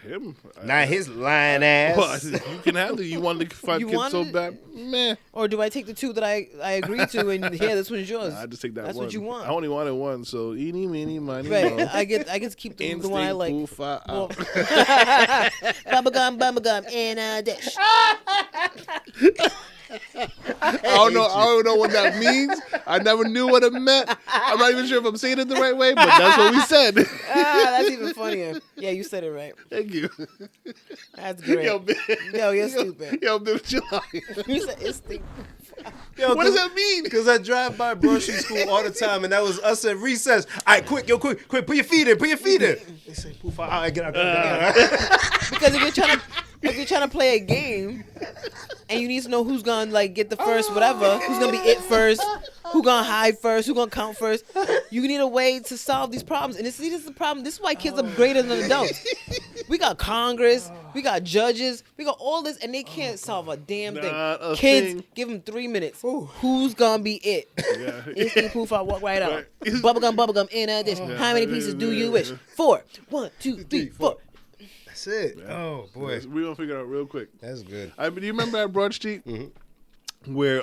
Him. Not his lying ass. Well, you can have it. You wanted to find You kids so wanted- bad. Meh. Or do I take the two that I agreed to and here, this one's yours? I just take that That's one. what you want. I only wanted one, so eeny, meeny, miny, Right, moe. I get to keep the one I like. Instinct, poof, Well, out. bubblegum, in a dish. I don't know what that means. I never knew what it meant. I'm not even sure if I'm saying it the right way, but that's what we said. That's even funnier. Yeah, you said it right. Thank you. That's great. Yo, You're stupid. Yo, bitch, chill out. You said instinct. Yo, What does that mean? Because I drive by grocery school all the time, and that was us at recess. All right, quick, put your feet in, They say, poof, I get out. Because if you're trying to play a game and you need to know who's gonna get the first whatever, who's gonna be it first, who gonna hide first, who gonna count first, you need a way to solve these problems. And this is the problem. This is why kids are greater than adults. We got Congress, we got judges, we got all this, and they can't solve a damn Not thing. a Kids, thing. give them 3 minutes. Who's gonna be it? Yeah. Instant poof, I walk right out. Right. Bubblegum in a dish. How many pieces do you wish? 4. 1, 2, 3, 4. That's it. Oh, boy. We're going to figure it out real quick. That's good. Do you remember at Broad Street where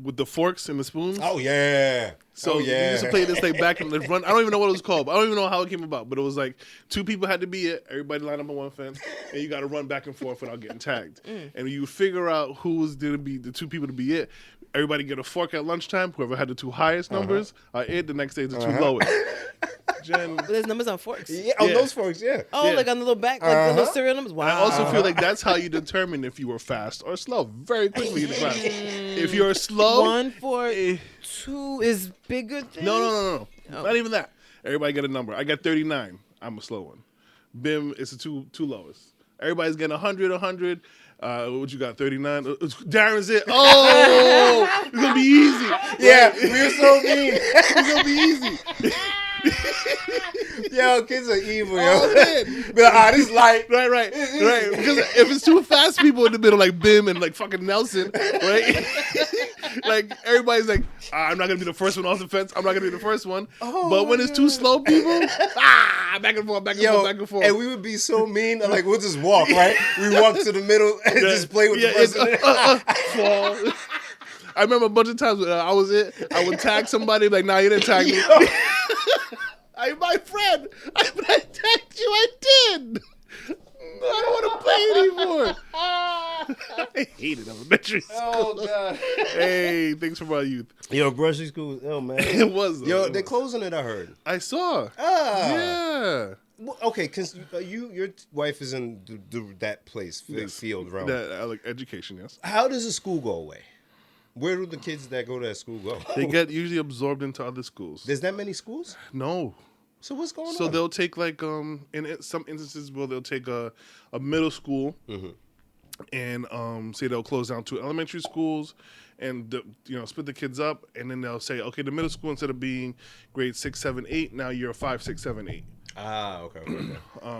with the forks and the spoons? Oh, yeah. So we used to play this back in the run. I don't even know what it was called. But I don't even know how it came about. But it was like 2 people had to be it. Everybody lined up on one fence, and you got to run back and forth without getting tagged. And you figure out who was going to be the 2 people to be it. Everybody get a fork at lunchtime. Whoever had the 2 highest numbers are it. The next day the 2 lowest. Jen, There's numbers on forks. Yeah, on Yeah. those folks, yeah. Oh, Yeah. like on the little back, like the little serial numbers. Wow. I also feel like that's how you determine if you were fast or slow very quickly in the class. If you're slow, 1, 4, eh, 2 is bigger than. no. Not even that. Everybody get a number. I got 39. I'm a slow one. Bim is the two lowest. Everybody's getting 100, 100. What you got? 39. Darren's it. Oh, it's gonna be easy. Yeah, we're so mean. It's gonna be easy. Yo, kids are evil, yo. Oh, man. Be like, this light. Right. Because if it's two fast people in the middle, like Bim and like fucking Nelson, right? Like everybody's like, I'm not gonna be the first one off the fence. I'm not gonna be the first one. Oh, but when it's two slow people, back and forth, back and forth. And we would be so mean. Like we'll just walk, right? We walk to the middle and just play with the person. Fall. I remember a bunch of times when I would tag somebody, like, nah, you didn't tag me. My friend, I tagged you, I did. I don't want to play anymore. I hated elementary school. Oh, God. Hey, thanks for my youth. Yo, brushing school, oh, man. It was. Yo, they're closing it, I heard. I saw. Ah. Yeah. Well, okay, because your wife is in that place, field realm. Like education, yes. How does the school go away? Where do the kids that go to that school go? They get usually absorbed into other schools. There's that many schools? No. So what's going on? So they'll take like in some instances where they'll take a middle school and say they'll close down 2 elementary schools and split the kids up, and then they'll say, okay, the middle school, instead of being grade 6, 7, 8, now you're 5, 6, 7, 8. Ah, okay.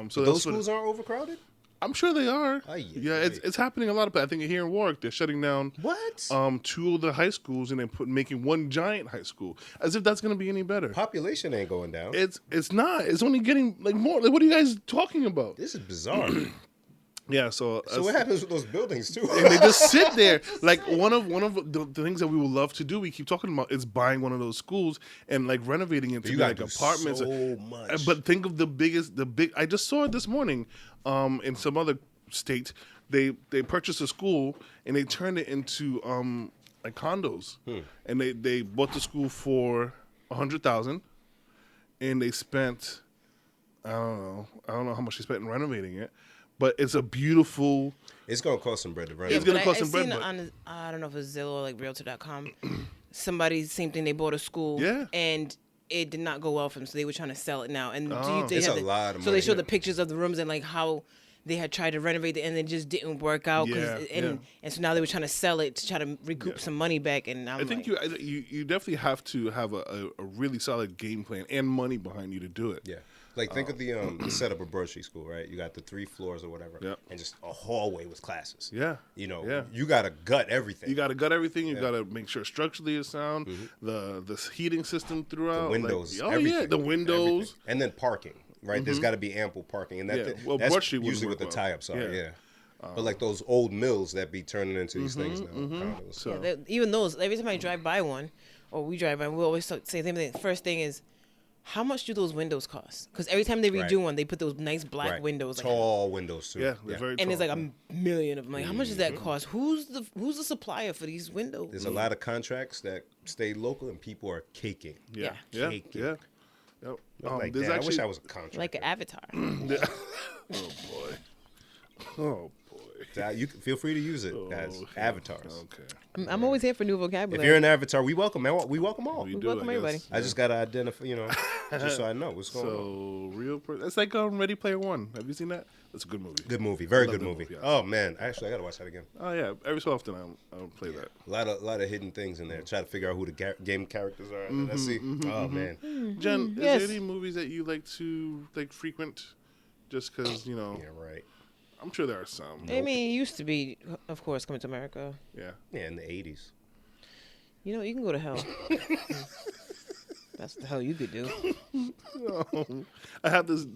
So those schools aren't overcrowded? I'm sure they are. Yeah, it's happening a lot. I think here in Warwick, they're shutting down what? 2 of the high schools and then making one giant high school, as if that's going to be any better. Population ain't going down. It's not. It's only getting like more. Like, what are you guys talking about? This is bizarre. Yeah. So what happens with those buildings too? and they just sit there. Like one of the things that we would love to do, we keep talking about, is buying one of those schools and like renovating it to be like apartments. So much. But think of the big. I just saw it this morning. In some other state, they purchased a school and they turned it into like condos, and they bought the school for $100,000, and they spent I don't know how much they spent in renovating it, but it's a beautiful. It's gonna cost some bread to renovate. It's gonna cost some bread. I don't know if it's Zillow or like Realtor.com. Somebody, same thing. They bought a school, and it did not go well for them, so they were trying to sell it now. And it's a lot of money. So they showed the pictures of the rooms and like how they had tried to renovate it and it just didn't work out. And so now they were trying to sell it to try to recoup some money back. And I think you definitely have to have a really solid game plan and money behind you to do it. Yeah. Like, think of the setup of Broad Street School, right? You got the 3 floors or whatever, and just a hallway with classes. Yeah. You got to gut everything. You got to gut everything. You got to make sure structurally it's sound. The heating system throughout. The windows. Like, the windows. Everything. And then parking, right? There's got to be ample parking. And that's usually what the tie-ups are, but like those old mills that be turning into these things now. Condos. So. Even those, every time I drive by one, or we drive by, we always say the same thing. The first thing is, how much do those windows cost? Because every time they redo one, they put those nice black windows, tall windows too. Yeah, very tall. And it's like a million of them. Like, how much does that cost? Who's the supplier for these windows? There's a lot of contracts that stay local, and people are caking. Yeah. Yep. Like that. I wish I was a contractor. Like an Avatar. Oh boy. You can feel free to use it as avatars. Okay. I'm always here for new vocabulary. If you're an avatar, we welcome all. We welcome all. We welcome everybody. I just gotta identify, just so I know what's going on. It's like Ready Player One. Have you seen that? That's a good movie. Good movie, very good movie. Yes. Oh man, actually, I gotta watch that again. Oh yeah, every so often I'll play that. A lot of hidden things in there. Try to figure out who the game characters are. Let's see. Oh man, Jen, is there any movies that you like to frequent? Just because Yeah, right. I'm sure there are some. I mean, it used to be, of course, Coming to America. Yeah. Yeah, in the 80s. You can go to hell. That's the hell you could do. I have this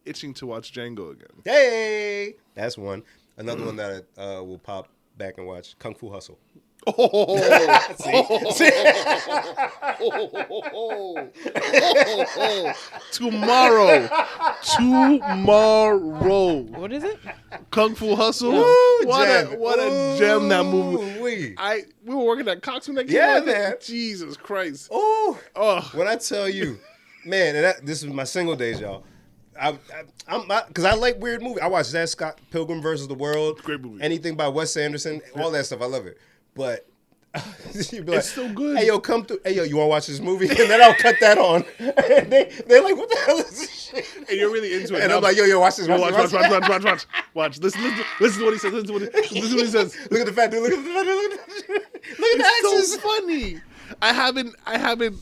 itching to watch Django again. Hey, that's one. Another one that I will pop back and watch, Kung Fu Hustle. Tomorrow. What is it? Kung Fu Hustle. Ooh, what a gem that movie. We were working at Cox when that came out. Man. Jesus Christ. Oh, Oh. when I tell you, man, and this is my single days, y'all. Because I like weird movies. I watched Zach Scott, Pilgrim vs. the World. Great movie. Anything by Wes Anderson, all that stuff. I love it. But You'd be like, It's so good. Hey, yo, come through. Hey, yo, you want to watch this movie? And then I'll cut that on. And they're like, what the hell is this shit? And you're really into it. And I'm like, yo, watch this. Watch. Watch. Listen to what he says. Listen to what he says. Look at the fat dude. Look at the fat dude. Look at the It's axes. so funny. I haven't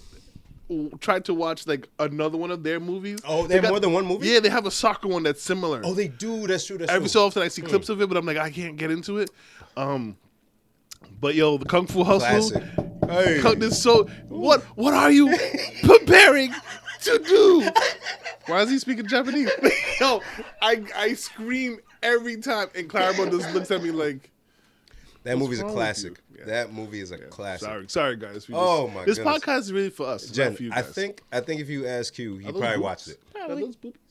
tried to watch like another one of their movies. Oh, they have more than one movie? Yeah, they have a soccer one that's similar. Oh, they do. That's true. Every so often I see clips of it, but I'm like, I can't get into it. But yo, the Kung Fu Hustle. Classic. Hey. This so what are you preparing to do? Why is he speaking Japanese? Yo, I scream every time, and Clarabelle just looks at me like. That movie's a wrong with classic. you? Yeah. That movie is a classic. Sorry, guys. My this goodness. podcast is really for us. It's Jen, not for you I guys. think if you ask Q, he Are those probably boobs? watched it. Are those boobies?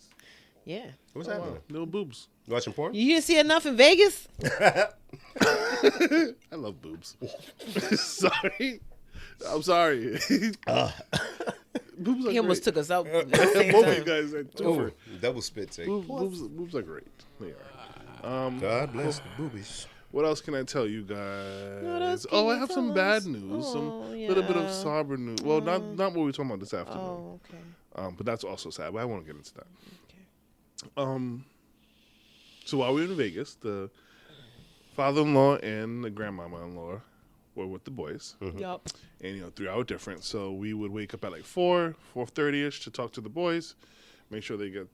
Yeah. What's Wow. happening? Little boobs. You watching porn? You didn't see enough in Vegas? I love boobs. Sorry. I'm sorry. Boobs are He almost great. took us out at the same Both of you time. guys are Oh, different. double spit take. Boobs are great. They are. God bless the boobies. What else can I tell you guys? What else can I you have tell some us? bad news. Some little bit of yeah. sober news. Well, not what we were talking about this afternoon. Oh, okay. But that's also sad. But I won't get into that. Okay. So while we were in Vegas, the father-in-law and the grandmama-in-law were with the boys. Yup. And, 3 hour difference. So we would wake up at like 4:30ish to talk to the boys, make sure they get,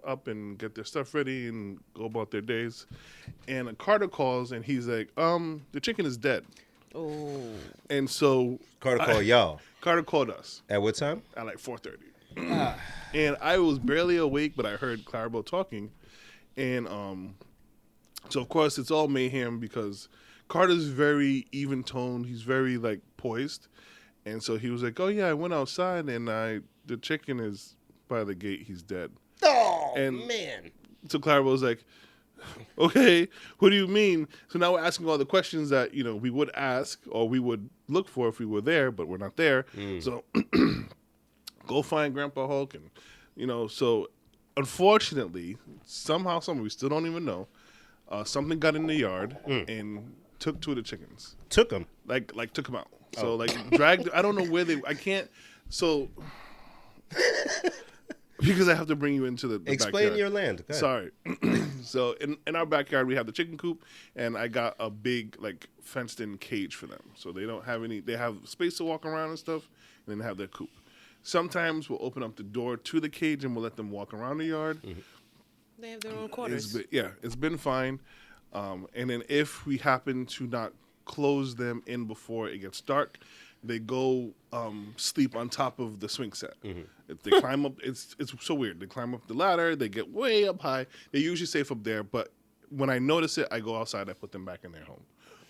up and get their stuff ready and go about their days. And Carter calls and he's like, the chicken is dead. Oh. And so Carter called y'all. Carter called us At what time? at like 4:30. And I was barely awake, but I heard Clarabelle talking. And so, of course, it's all mayhem because Carter's very even-toned. He's very, like, poised. And so he was like, oh, yeah, I went outside, and the chicken is by the gate. He's dead. Oh, And- man. So Clarabelle was like, okay, what do you mean? So now we're asking all the questions that, we would ask or we would look for if we were there, but we're not there. So go find Grandpa Hulk. And, so unfortunately, somehow, we still don't even know, something got in the yard and took 2 of the chickens. Took him. Like took them out. So dragged, I don't know where I can't, so, because I have to bring you into the Explain backyard. your land. Go ahead. Sorry. So in our backyard we have the chicken coop, and I got a big fenced in cage for them. So they don't have they have space to walk around and stuff, and then they have their coop. Sometimes we'll open up the door to the cage and we'll let them walk around the yard. They have their own quarters. It's been fine. And then if we happen to not close them in before it gets dark, they go sleep on top of the swing set. If they climb up, it's so weird. They climb up the ladder, they get way up high. They're usually safe up there, but when I notice it, I go outside, I put them back in their home.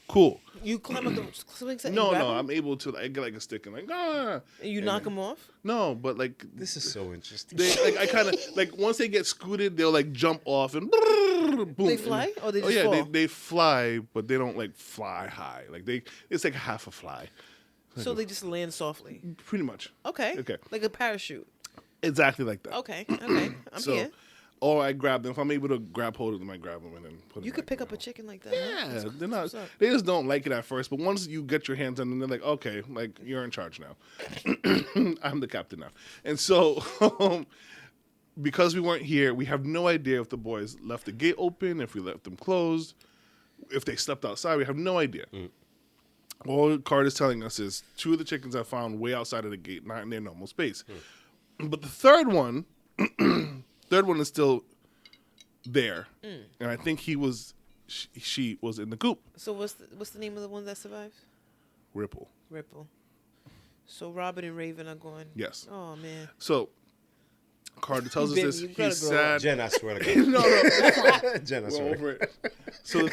Cool. You climb up the swing set? No, and grab no, them? I'm able to get a stick and And you knock them off? No, but This is so interesting. they I kind of once they get scooted, they'll jump off and boom. They fly or they just yeah, fall? they fly, but they don't fly high. It's like half a fly, So they just land softly. pretty much. Okay. Okay. Like a parachute. Exactly like that. Okay. Okay. I'm So, here. or I grab them if I'm able to grab hold of them. I grab them and then put them. You could back pick in up their a chicken like that. huh? Yeah, That's- they're that's not. what's up. They just don't like it at first, but once you get your hands on them, they're like, okay, you're in charge now. I'm the captain now, and so because we weren't here, we have no idea if the boys left the gate open, if we left them closed, if they slept outside. We have no idea. All Carter's telling us is 2 of the chickens I found way outside of the gate, not in their normal space. But the third one is still there, and I think she was in the coop. So what's the name of the one that survived? Ripple. Ripple. So Robin and Raven are going. Yes. Oh man. So Carter tells us Baby, this. you gotta He's grow sad. Jen, I swear to God. No, it's fine. Jen, I We're swear. over it. So the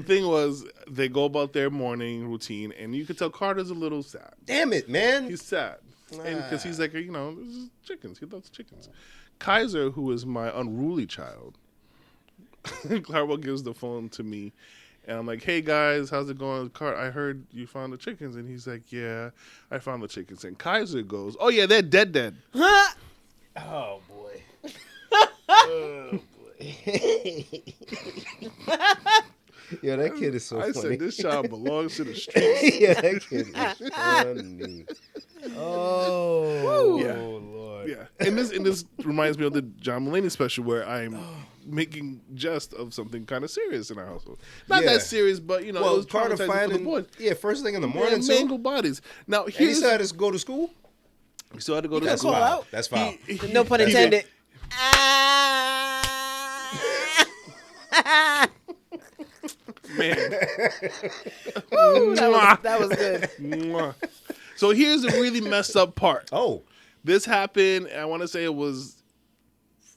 thing was, they go about their morning routine, and you could tell Carter's a little sad. Damn it, man. He's sad, because he's like, this is chickens. He loves chickens. Kaiser, who is my unruly child, Clarabelle gives the phone to me, and I'm like, hey guys, how's it going? I heard you found the chickens, and he's like, yeah, I found the chickens. And Kaiser goes, oh yeah, they're dead. Oh, boy. Oh, boy. Yeah, that kid is so I funny. said this child belongs to the streets. Yeah, that kid is funny. Oh, Yeah. Lord. Yeah, and this reminds me of the John Mulaney special where I'm making jest of something kind of serious in our household. Not Yeah. that serious, but it Well, was part of traumatizing for the finding, boys. yeah, first thing in the morning, And too. mangled bodies. Now And he here's still had to go to school? he still had to go to That's school. call out. That's foul. No pun he intended. did. Man. Ooh, that was good. Mwah. So here's the really messed up part. Oh. This happened, I want to say it was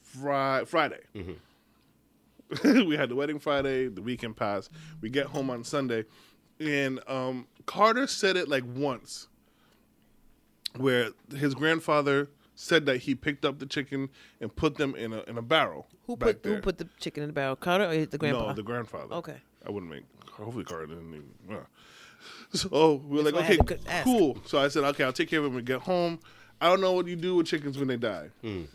Friday. Mm-hmm. We had the wedding Friday, the weekend passed. We get home on Sunday. And Carter said it like once, where his grandfather said that he picked up the chicken and put them in a barrel. Who back put the chicken in the barrel? Carter or the grandpa? No, the grandfather. Okay. I wouldn't make. Hopefully, Carter didn't even. So we were like, why I had okay, to ask. cool. So I said, okay, I'll take care of them when we get home. I don't know what you do with chickens when they die. You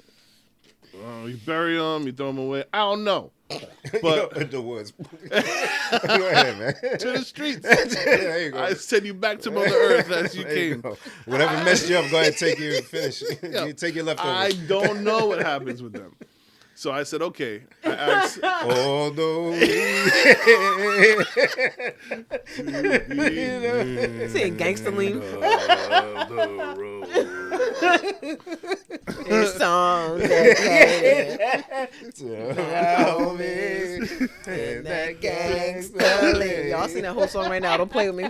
bury them, you throw them away. I don't know. But in the woods. Go ahead, man. to the streets. There you go. I send you back to Mother Earth as you There you came. go. Whatever messed you up, go ahead and take your finish. Yeah. Take your leftovers. I don't know what happens with them. So I said, okay. I asked, Although Saying gangster lean. the road. His song dedicated tell me in that gangster lean. Y'all sing that whole song right now. Don't play with me.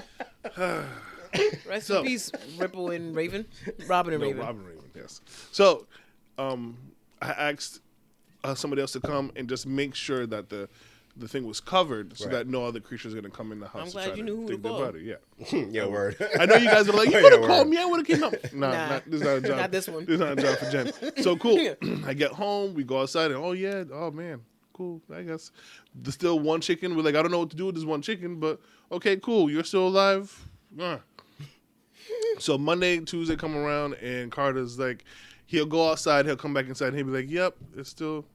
Rest So- in peace, Ripple and Raven. Robin and No, Raven. Robin Raven, yes. So I asked somebody else to come and just make sure that the thing was covered so Right. that no other creature is going to come in the house. I'm to glad try you to knew who to take their call. body. Yeah. yeah, word. I know you guys were like, you Oh, could have yeah, called word. me. I would have came up. Nah. This is not a job. Not this one. This is not a job for Jen. So cool. I get home. We go outside and oh man, cool. I guess there's still one chicken. We're like, I don't know what to do with this one chicken, but okay, cool. You're still alive. So Monday, Tuesday come around and Carter's like, he'll go outside. He'll come back inside. And he'll be like, yep, it's still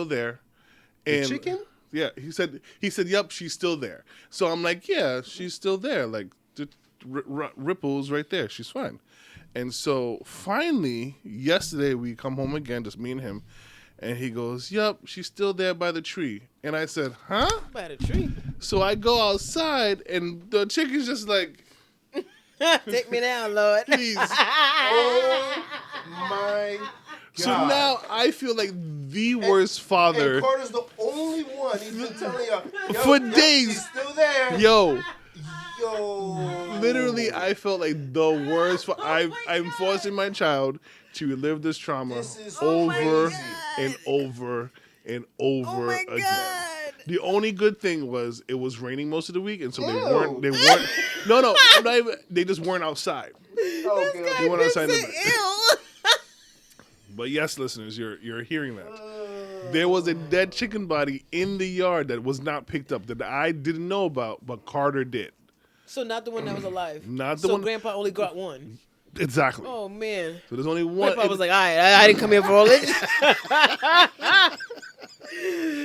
there. And chicken? Yeah, he said, yep, she's still there. So I'm like, yeah, she's still there. Like, the Ripple's right there. She's fine. And so finally, yesterday we come home again, just me and him, and he goes, yep, she's still there by the tree. And I said, huh? By the tree. So I go outside, and the chicken's just like, Take me down, Lord. please. Oh my God. So now I feel like the worst father. And Carter's the only one. He's been telling y'all. Yo, For yo, days. She's still there. Yo. Yo. Literally, I felt like the worst. I'm forcing my child to relive this trauma This is over crazy. and over and over Oh my again. God. The only good thing was it was raining most of the week, and so they Ew. weren't. No, I'm not even, they just weren't outside. Okay. They weren't outside. In the Say back. ill. But yes, listeners, you're hearing that. There was a dead chicken body in the yard that was not picked up that I didn't know about, but Carter did. So not the one that was alive. Not the so one- Grandpa only got one. Exactly. Oh man. So there's only one. Grandpa was like, all right, I didn't come here for all this.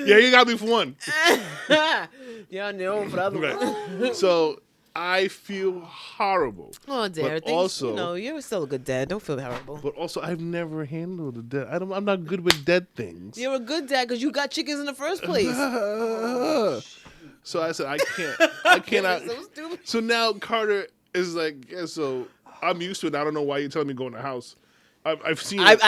Yeah, you got me for one. Yeah, I know for the other one. Right. So I feel horrible. Oh, Darren, But also, you're still a good dad. Don't feel horrible. but also, I've never handled a dead. I'm not good with dead things. You're a good dad because you got chickens in the first place. So I said, I cannot. So stupid. So now Carter is like, yeah. So I'm used to it. I don't know why you're telling me to go in the house. I've seen. I'm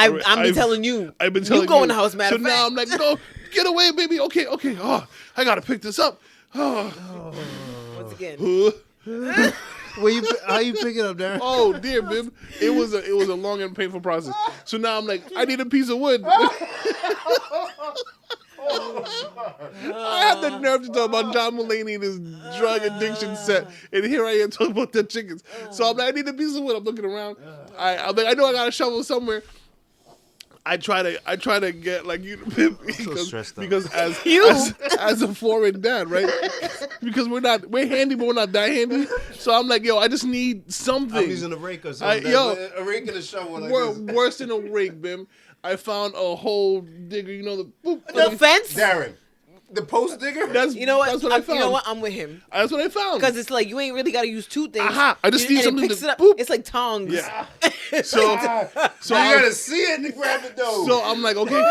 telling you. I've been telling you. go in the house, matter So of now fact. I'm like, go get away, baby. Okay. Oh, I gotta pick this up. Oh, Once again. How you pick it up, Darren? oh dear, Bib. It was a long and painful process. So now I'm like, I need a piece of wood. I have the nerve to talk about John Mulaney and his drug addiction set, and here I am talking about the chickens. So I'm like, I need a piece of wood. I'm looking around. I'm like, I know I got a shovel somewhere. I try to get like you because as a foreign dad, right? Because we're handy, but we're not that handy. So I'm like, yo, I just need something. I'm using a rake or something. A rake and a shovel like this. Worse than a rake, Bim. I found a hole digger, you know, the The fence? Darren, The post digger? You know what? That's what I found. You know what? I'm with him. That's what I found. Because it's like you ain't really got to use two things. I just need and something it picks to it up. boop. It's like tongs. Yeah. So You I- gotta see it to grab it though. So I'm like, okay.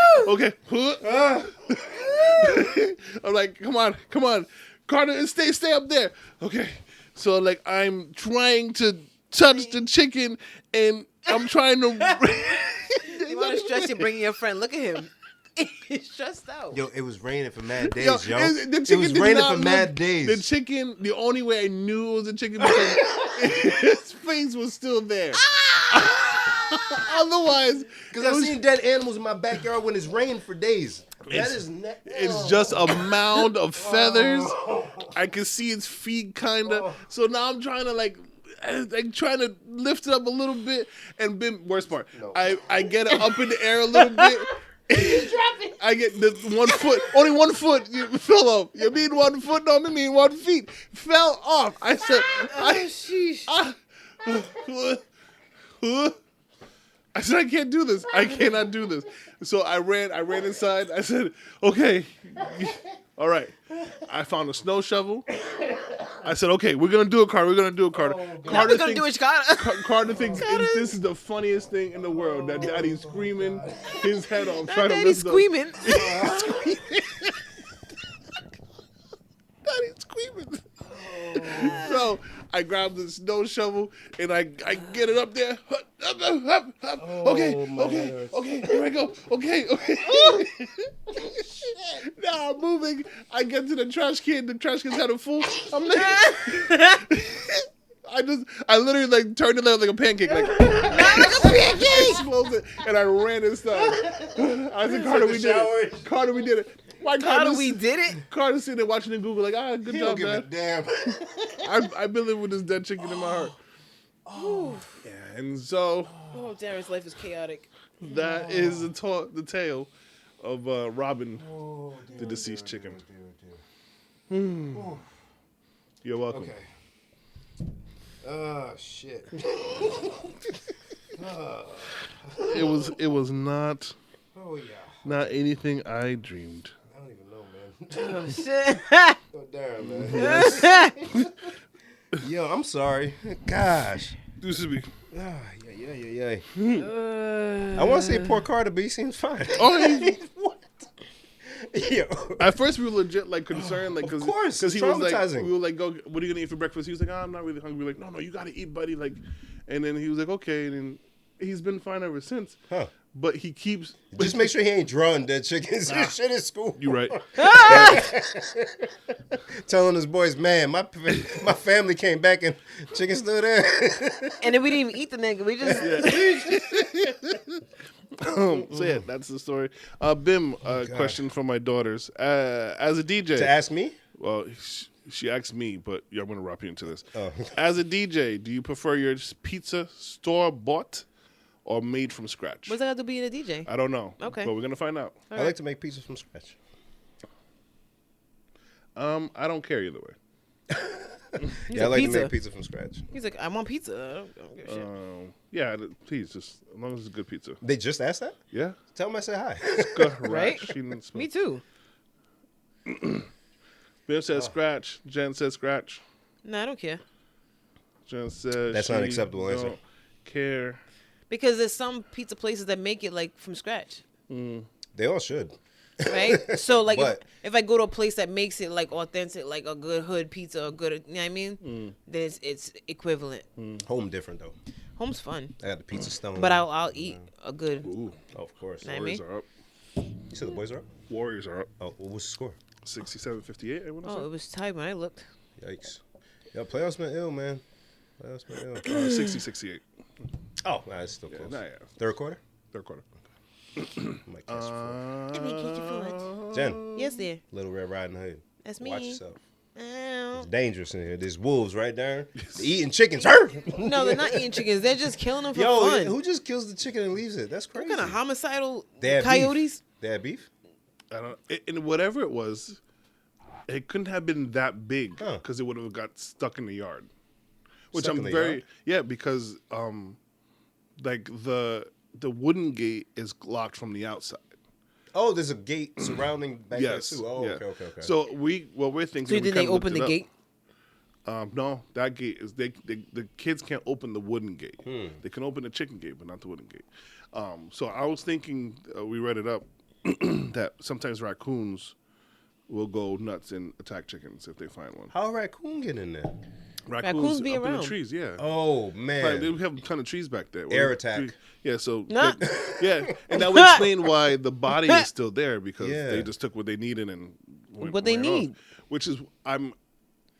I'm like, come on, Carter, stay up there. Okay. So like, I'm trying to touch the chicken, and I'm trying to. You want to stress? You're bringing your friend. Look at him. He's stressed out. Yo, it was raining for mad days, Yo, yo. the It chicken was did raining not for look- mad days. The chicken, the only way I knew it was a chicken because his face was still there. Otherwise, Because I've seen dead animals in my backyard when it's rained for days. it's just a mound of feathers. I can see its feet kind of. So now I'm trying to like trying to lift it up a little bit, and then worst part, I get it up in the air a little bit. I get the 1 foot, only 1 foot fell off. You mean 1 foot? No, I mean 1 feet fell off. I said, I said, I can't do this. I cannot do this. So I ran inside. I said, okay, all right. I found a snow shovel. I said, okay, we're going to do it, Carter. We're going to do it, Carter. Carter's going to do it, Carter. Carter thinks this is the funniest thing in the world. That daddy's screaming his head off. That trying to daddy's lift up. screaming. Daddy's screaming. So I grabbed the snow shovel and I get it up there. Okay, here I go. Okay. Now I'm moving. I get to the trash can. The trash can's kind of full. I'm like, I literally like turned it like a pancake, like exploded, and I ran inside. I said, Carter, we did it. Carter, we did it. Why Carter, we did it. Carter's sitting there watching in Google, like, good job, Give a man. damn. I've been living with this dead chicken in my heart. Yeah, and so Oh, Darren's life is chaotic. that is the tale of Robin, the deceased chicken. You're welcome. Okay. Oh, shit. It was not Oh, yeah. not anything I dreamed. I don't even know, man. Oh, shit. Oh, damn, man. Yo, I'm sorry. Gosh. This is me. Yeah. I want to say poor Carter, but he seems fine. Oh, What? Yo. at first we were legit like concerned, like Of course, because he was like, traumatizing. we were like, go, what are you gonna eat for breakfast? He was like, I'm not really hungry. We're like, no, you gotta eat, buddy. Like, and then he was like, okay, and then he's been fine ever since. Huh. But he keeps Just make sure he ain't drawing dead chickens and shit at school. You right. Telling his boys, man, my family came back and chicken's still there. And then we didn't even eat the nigga. We just. So yeah, that's the story. Bim, question from my daughters. As a DJ, To ask me? well, she asked me, but I'm gonna wrap you into this. Oh. As a DJ, do you prefer your pizza store bought or made from scratch? What's that got to be in a DJ? I don't know. Okay. But we're gonna find out. I like to make pizza from scratch. I don't care either way. Yeah, I like pizza. to make pizza from scratch. He's like, I want pizza. I don't give a shit. Yeah, please, just as long as it's good pizza. They just asked that? Yeah. Tell them I said hi. Right? Me too. Bim said scratch. Jen said scratch. No, I don't care. Jen said That's not an she acceptable answer. don't care. Because there's some pizza places that make it like from scratch. They all should. Right? So like But- if I go to a place that makes it like authentic, like a good hood pizza, a good, you know what I mean? Then it's equivalent. Home different, though. Home's fun. I got the pizza stone. But I'll eat a good. Ooh, Oh, of course. Know what I Warriors mean? are up. You said the boys are up? Warriors are up. Oh, what was the score? 67-58, I want to Oh, it was tied when I looked. Yikes. Yo, playoffs been ill, man. Playoffs been ill. say. 60-68. Oh, nah, it's still Yeah, close. nah, yeah. Third quarter? Third quarter. Might catch four. Let me get you for it. Jen, Yes, dear. Little Red Riding Hood. That's me. Watch yourself. Ow. It's dangerous in here. There's wolves right there. They're eating chickens. No, they're not eating chickens. They're just killing them for Yo, fun. who just kills the chicken and leaves it? That's crazy. What kind of homicidal They have coyotes? Beef. They have beef? I don't. And whatever it was, it couldn't have been that big Huh. because it would have got stuck in the yard. Which Stuck I'm in the very yard? because like the wooden gate is locked from the outside. Oh, there's a gate surrounding back Yes. there too. Oh, yeah. okay. So we're thinking. So we did they kinda open looked the it gate? up. No, that gate is the kids can't open the wooden gate. They can open the chicken gate, but not the wooden gate. So I was thinking, we read it up that sometimes raccoons will go nuts and attack chickens if they find one. How a raccoon get in there? Raccoons be up in around. the trees, yeah. Oh Like, man. we have a ton of trees back there. Air attack. Yeah, so Nah. and that would explain why the body is still there because Yeah. they just took what they needed and What they ran off. need. Which is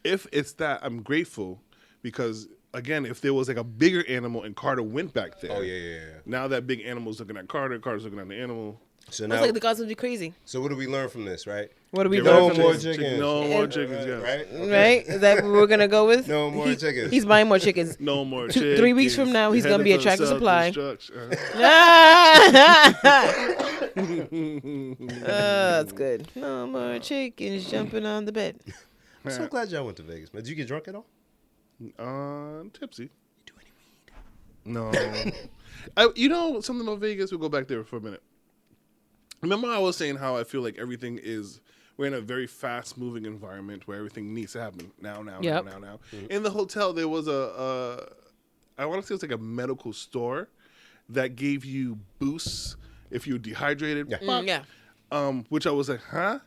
if it's that, I'm grateful because again, if there was like a bigger animal and Carter went back there. Oh yeah. Now that big animal's looking at Carter, Carter's looking at the animal. So It's now, like the gods would be crazy. so what do we learn from this, right? What do we Get learn No rid from more this? chickens. No more chickens, yes. Right? Right? Is that what we're gonna go with? No more chickens. He's buying more chickens. No more 3 weeks from now, he's gonna be a Tractor Supply. That's good. No more chickens jumping on the bed. I'm so glad y'all went to Vegas, man. Did you get drunk at all? Tipsy. You do any weed? No. You know something about Vegas? We'll go back there for a minute. Remember I was saying how I feel like we're in a very fast moving environment where everything needs to happen now. Yep. Mm-hmm. In the hotel, there was I want to say it was like a medical store that gave you boosts if you're dehydrated. Yeah. Yeah. Which I was like, huh?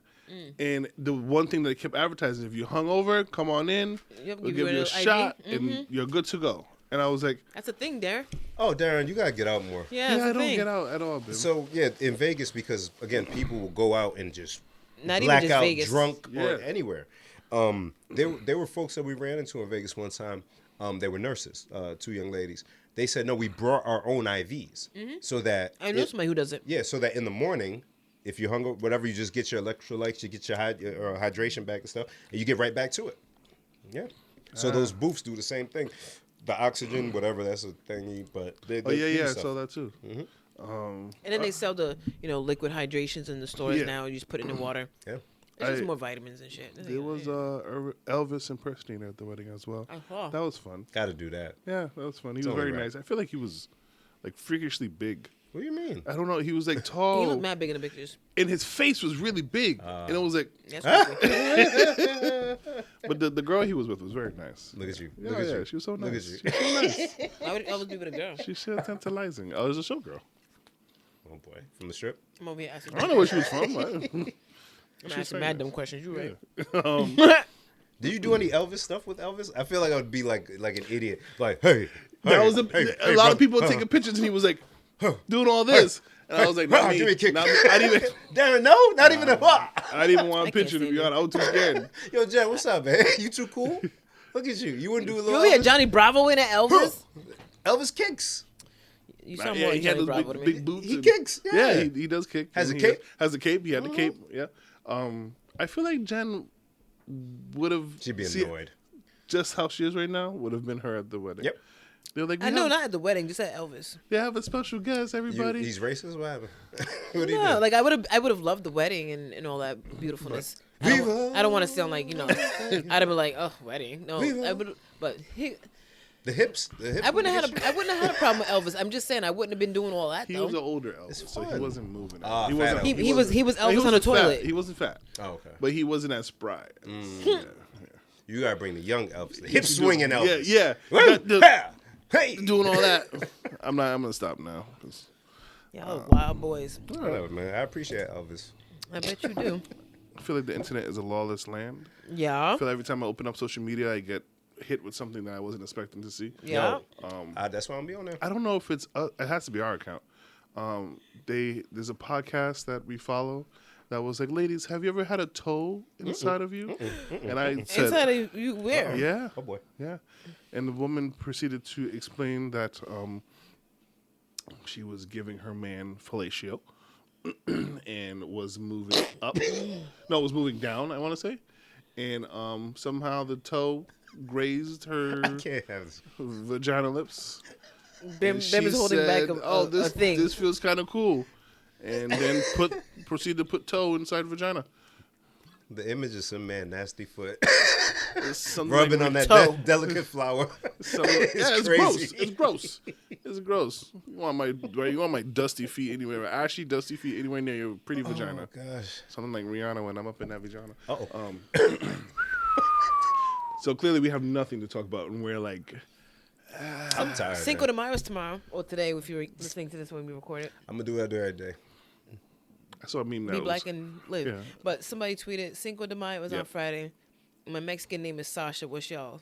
And the one thing that they kept advertising, if you're hungover, come on in. Yep, We'll give give you you a an IV. shot and you're good to go. And I was like, That's a thing, Darren. Oh, Darren, you gotta get out more. Yeah, I that's a don't thing. get out at all, babe. So yeah, in Vegas, because again, people will go out and just Not even black just out Vegas. drunk or Yeah. anywhere. There were folks that we ran into in Vegas one time. They were nurses, 2 young ladies. They said, no, we brought our own IVs so that I know somebody who does it. yeah, so that in the morning, if you're hungry, whatever, you just get your electrolytes, you get your hydration back and stuff, and you get right back to it. Yeah. So those booths do the same thing. The oxygen, whatever, that's a thingy, but they Oh yeah, do I stuff. saw that too. And then they sell the, liquid hydrations in the stores Yeah. now. You just put it in water. Yeah. It's just I- more vitamins and shit. There was Elvis impersonator at the wedding as well. I saw. That was fun. Got to do that. Yeah, that was fun. He was only very right. nice. I feel like he was like freakishly big. What do you mean? I don't know. He was like He tall, looked mad big in the pictures. and his face was really big. And it was like, That's crazy. but the girl he was with was very nice. Look at you. Yeah, Look at yeah, you. she was so Look nice. at you. She was so nice. Why would I was be with a girl? She's so tantalizing. I was a showgirl. Oh boy, from the strip. I'm over here asking. I don't know where she was from. I'm asking very mad nice. dumb questions. You right? Did you do any Elvis stuff with Elvis? I feel like I would be like an idiot. Like, hey, That hey, was hey, a lot of people brother. taking pictures, and he was like doing all this, and I was like, not me. Give me a kick. Not me. I didn't even. Darren, no, not even a what? I didn't even want I a can't picture to see be you. honest. I was too scared. Yo, Jen, what's up, man? You too cool? Look at you. You wouldn't do a You little over here, Elvis? Johnny Bravo in at Elvis? Elvis kicks. You sound Yeah, more he like had Johnny those Bravo to big, me. big boots. He and- kicks, yeah. he does kick. Has and a he cape? Has a cape. He had the cape. Yeah. I feel like Jen would have. She'd be annoyed. Just how she is right now would have been her at the wedding. Yep. They're like, I know, not at the wedding, just at Elvis. They have a special guest. Everybody. He's racist? What happened? What do you No, do? like I would have loved the wedding and all that beautifulness. I don't want to sound like I'd have been like, oh, wedding. No, Viva. I would, but The hips. I wouldn't have had a problem with Elvis. I'm just saying I wouldn't have been doing all that He though. was an older Elvis, so he fun. wasn't moving. Ah, he fat wasn't. Elvis. he was he Elvis on the wasn't toilet. Fat. He wasn't fat, Oh, okay. but he wasn't as spry. Yeah. You gotta bring the young Elvis, the hip swinging Elvis. Yeah. Woo! Got the- Ha! Hey, doing all that. I'm gonna stop now. 'Cause Y'all wild boys. whatever, man. I appreciate Elvis. I bet you do. I feel like the internet is a lawless land. Yeah. I feel like every time I open up social media, I get hit with something that I wasn't expecting to see. Yeah. That's why I'm be on there. I don't know if it's it has to be our account. There's a podcast that we follow that was like, ladies, have you ever had a toe inside of you? And I said, Inside of you, where? yeah, Oh boy. yeah. And the woman proceeded to explain that she was giving her man fellatio and was moving up. No, it was moving down, I want to say. And somehow the toe grazed her I can't have this. vagina lips. Bim And is she holding back said, a this thing. This feels kind of cool. And then proceed to put toe inside vagina. The image is some man nasty foot It's something rubbing like on that toe. delicate flower. it's crazy. gross. It's gross. It's gross. You want my dusty feet anywhere, ashy dusty feet anywhere near your pretty vagina. Oh gosh. Something like Rihanna when I'm up in that vagina. Oh. So clearly we have nothing to talk about, and we're like, I'm tired. Cinco man. de Mayo is tomorrow, or today if you're listening to this when we record it. I'm gonna do that every day. I saw a meme that Be was, black and live. Yeah. But somebody tweeted Cinco de Mayo was on Yep. Friday. My Mexican name is Sasha. What's y'all?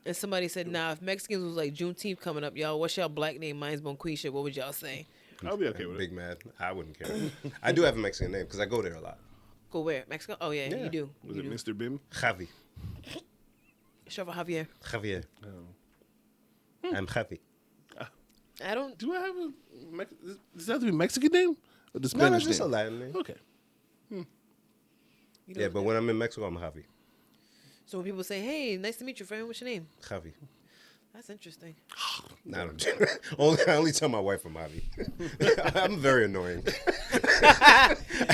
And somebody said, nah, if Mexicans was like Juneteenth coming up, y'all, what's y'all black name? Mine's Bonquisha. What would y'all say? I'll be okay with Big it. mad. I wouldn't care. I do have a Mexican name because I go there a lot. Go where? Mexico? Oh, yeah, Yeah. you do. Was You it do. Mr. Bim? Javi. Shout out Javier. Javier. Oh. I'm Javi. I don't. Do I have a? Does that have to be a Mexican name or the No, Spanish that's just a name? Latin name. Okay. you Yeah, don't- but when I'm in Mexico, I'm Javi. So when people say, hey, nice to meet you, friend, what's your name? Javi. That's interesting. Nah, I only tell my wife I'm Javi. I'm very annoying.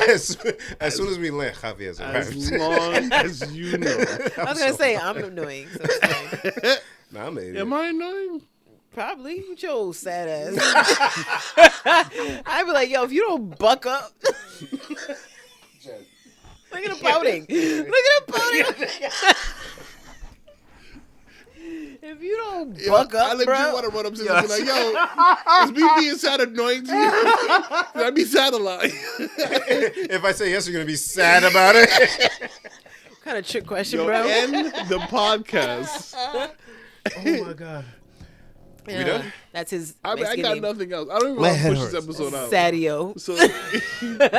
as soon as we land, Javi has As arrived. long as you know. I was going to say, I'm annoying. So it's fine. Nah, I'm an idiot. Am I annoying? Probably. With your old sad ass. I'd be like, yo, if you don't buck up. Look at him pouting. Look at him pouting. If you don't buck I up, legit bro. want to run up to him and be like, yo, is me being sad annoying to you? I be sad a lot. If I say yes, you're gonna be sad about it. What kind of trick question, Yo, bro? end the podcast. Oh my god. Yeah, We done? That's his I mean, I Mexican got name. nothing else. I don't even My want to head push this hurts. episode out. Sadio. So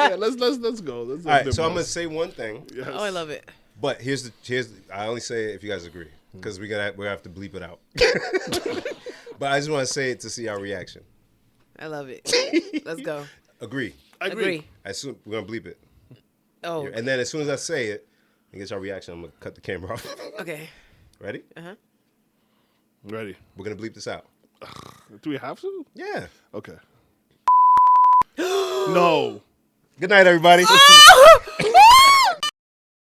yeah, let's go. Let's All right, so I'm gonna say one thing, Yes. Oh, I love it. but here's I only say it if you guys agree because we have to bleep it out. But I just want to say it to see our reaction. I love it. Let's go. Agree. I agree. We're gonna bleep it, Oh, and then as soon as I say it and get our reaction, I'm gonna cut the camera off. okay. Ready? Uh-huh. Ready. We're gonna bleep this out. Do we have to? Yeah. Okay. No. Good night, everybody.